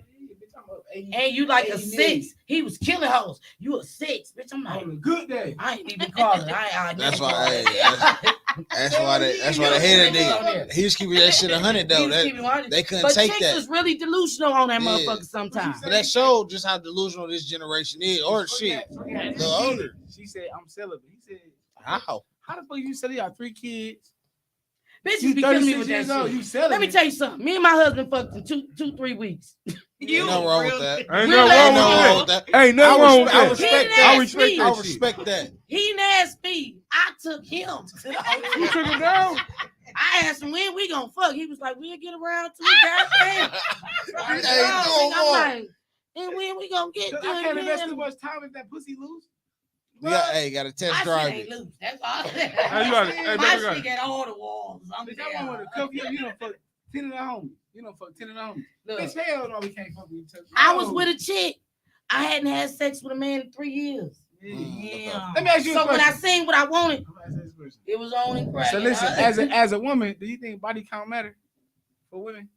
And you like a 6. He was killing hoes. You a 6, bitch. I'm like,
On a good day.
I ain't even calling. I
That's
never
why.
call.
That's why they hated nigga. He was keeping that shit 100 though.
He was keeping 100.
They couldn't
But
take
chicks
that.
was really delusional on that
Yeah.
motherfucker sometimes.
But that showed just how delusional this generation is, or shit. The older.
She said, I'm celibate. He said,
How?
how the fuck you said you got 3 kids?
Bitches
You
be killing me
36
with that
years old.
shit.
You celibate.
Let me tell you something. Me and my husband fucked in 2-3 weeks.
Ain't nothing wrong with that.
Ain't
Real
nothing
ass
wrong with that. Ain't nothing wrong with
I
that.
respect
He
that.
nasty.
I
that shit.
respect that.
He didn't ask me. I took him.
You took him down.
I asked him when we gonna fuck. He was like, we'll get around to it. Goddamn.
Hey,
I'm
come on.
like, and when we gonna get
I
to
can't invest
it?
too much time if that pussy loose.
Got a test
My
drive
shit ain't
it.
loose. That's all.
Hey, you got it. Hey,
My
baby, got
shit got all the walls. I'm
Bitch, I want to cuff you. You don't fuck 10 of the homies. You don't fuck 10 of the homies.
Look,
Bitch, hell no, we can't fuck with each other.
I was with a chick. I hadn't had sex with a man in 3 years.
Yeah. Let me ask you a
So when I
question.
seen what I wanted,
I'm gonna ask this question.
it was on and cracking.
So listen, as a woman, do you think body count matter for women?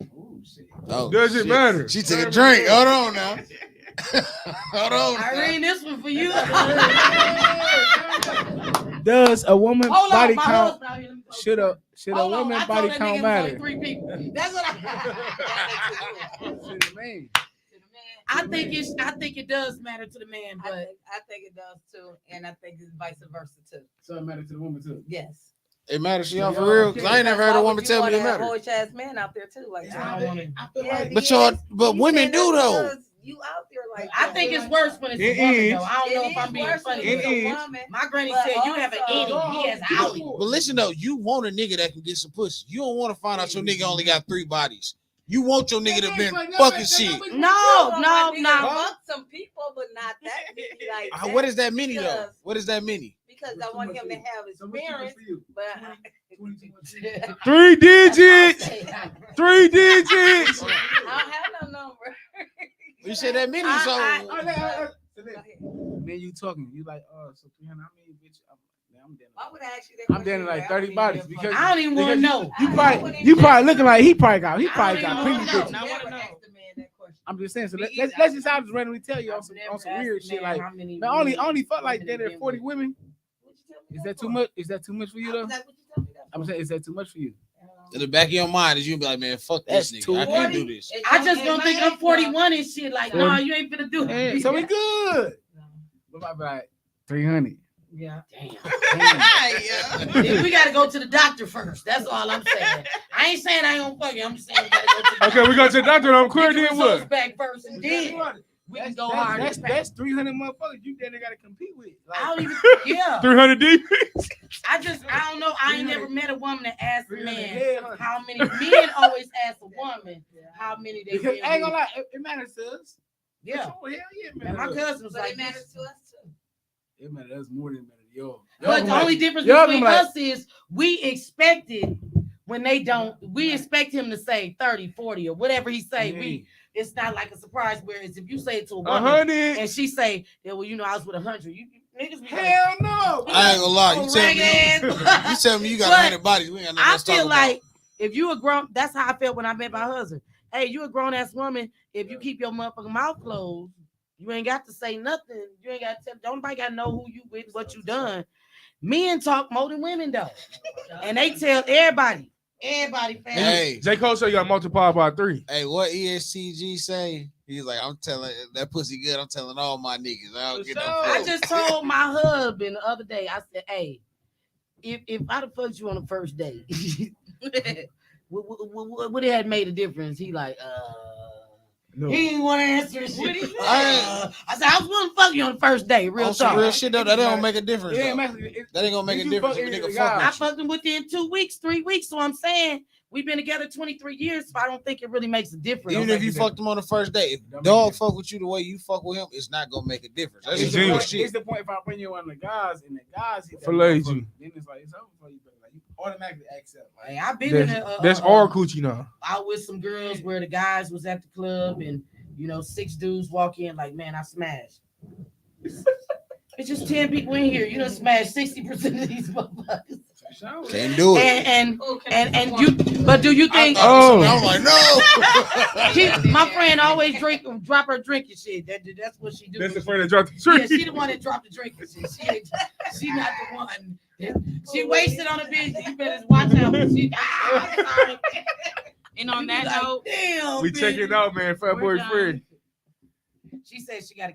Oh shit.
Oh,
Does it
shit.
matter?
She took a drink. Hold on now. Hold on. now.
Irene, this one for you.
Does a woman
Hold
body
on, my
count
husband out here. Let me go.
should a
Hold on,
woman
I
body
told that
count
nigga
matter?
it was only 3 people. That's what
To the man.
I think it does matter to the man, but
I think it does too, and I think it's vice versa too.
So it matters to the woman too.
Yes.
It matters to y'all for real? Because I ain't never heard a woman tell me it matters.
Whole ass man out there too, like
I don't want to.
I feel
Yeah,
like
But y'all, but
You
women
saying
do
that
though.
because You out there like
I
that.
think it's worse when it's
It
a woman
is.
though. I don't know
It
if I'm
is
being
worse
funny.
when
but
it's a
is.
woman,
My granny
but
said you have an
also-
innie. He has an outie.
But listen though, you want a nigga that can get some pussy. You don't want to find out your nigga only got 3 bodies. You want your nigga to been fucking shit.
No,
Like,
no.
fuck some people, but not that many. Like that,
What is that many though?
because-
What is that many?
Because I want him to have experience, but I,
3 digits. 3 digits.
I don't have no number.
You said that many, so
Man, you talking? You like, oh, so 300? I mean, bitch, I'm down.
Why would I ask you that?
I'm down to
question?
like
I don't
30
even
bodies
give a
because
fuck.
I don't even want to know.
you probably looking like he probably got
I
pretty
don't
I
even
bitches.
know.
never
I wanna
asked
know.
the man that question.
I'm just saying. So
Me
let's
either.
just I'll just randomly tell you on some weird shit like, man, only fuck like that at 40 women.
What'd you tell me
Is
that
that too
for?
much? Is that too much for you
I
though?
was like, what'd you tell me that
I'm
for?
saying, is that too much for you?
in the back of your mind is you be like, man, fuck this
That's
nigga. I can't
40?
do this.
It
I
don't-
just
it
don't think
might
I'm
be
41 and shit. Like,
Yeah.
nah, you ain't finna do
Yeah,
it.
so we good. But I be like 300.
Yeah. Damn.
Yeah.
We gotta go to the doctor first. That's all I'm saying. I ain't saying I ain't gonna fuck you. I'm just saying we gotta go to the
Okay, we go to the doctor. I'm clear.
Get the
Then what?
results back first, and then we can go hard.
That's 300 motherfuckers you then got to compete with. Like,
I don't even. Yeah.
300 deep.
I don't know. I ain't never met a woman that asked a man
Yeah.
how many. Men always ask a woman how many they
because
been
I ain't gonna
with.
lie, it matters to us.
Yeah.
Hell yeah,
And
man.
my cousin was
But
like,
it matters to us too.
It matters to us more than it matters to y'all.
but the only difference
y'all
between
gonna be
us is we expected when they don't. We expect him to say 30, 40, or whatever he say. It's not like a surprise. Whereas if you say it to a woman
100.
and she say, "Yeah, well, you know, I was with 100," you niggas be like,
Hell no.
I ain't gonna lie. You tell me,
"Ragged."
you tell me you got
But
100 bodies. We ain't got nothing
I
else to talk
feel
about.
like if you a grown, that's how I felt when I met my husband. Hey, you a grown ass woman. If you keep your motherfucking mouth closed, you ain't got to say nothing. You ain't got to tell. Nobody got to know who you with, what you done. Men talk more than women though, and they tell everybody. Everybody, family.
Hey,
J. Cole said you got multiplied by 3.
hey, what ESTG say? He's like, I'm telling that pussy good. I'm telling all my niggas. I don't get no
I
fuck.
just told my husband the other day. I said, "Hey, if I'd have fucked you on the first date, would it have made a difference?" He like,
No.
he didn't want to answer shit. I said, I was going to fuck you on the first date. Real
On some
talk.
real shit though, that don't make a difference.
Yeah,
though.
man.
That ain't gonna make a
You
difference if a
fucking
nigga
guy.
fuck
I
with you.
fucked him within 2 weeks, 3 weeks. So I'm saying we've been together 23 years. So I don't think it really makes a difference.
Even if you fucked him on the first date, if
Don't make
dog
a
fuck with you the way you fuck with him, it's not gonna make a difference. That's
It's
just real
genuine.
shit.
It's the point if I bring you on the guys and the guys hit that
Fillet
motherfucker,
you.
then it's like it's over for you, but like you automatically accept. Like,
Hey, I've been in
That's all coochie now.
out with some girls where the guys was at the club and 6 dudes walk in like, man, I smashed. It's just 10 people in here. You done smashed 60% of these motherfuckers.
Can't do it.
And you, but do you think?
I'm like, no.
My friend always drop her drink and shit. That's what she do.
That's the friend that dropped the
Yeah,
tree.
she the one that dropped the drink and shit. She not the one. She wasted on a bitch. You better watch out. Sorry.
And on that
Like,
note,
damn,
We
bitch.
checking out, man. Fat
We're
Boy
done.
Fred.
She said she got to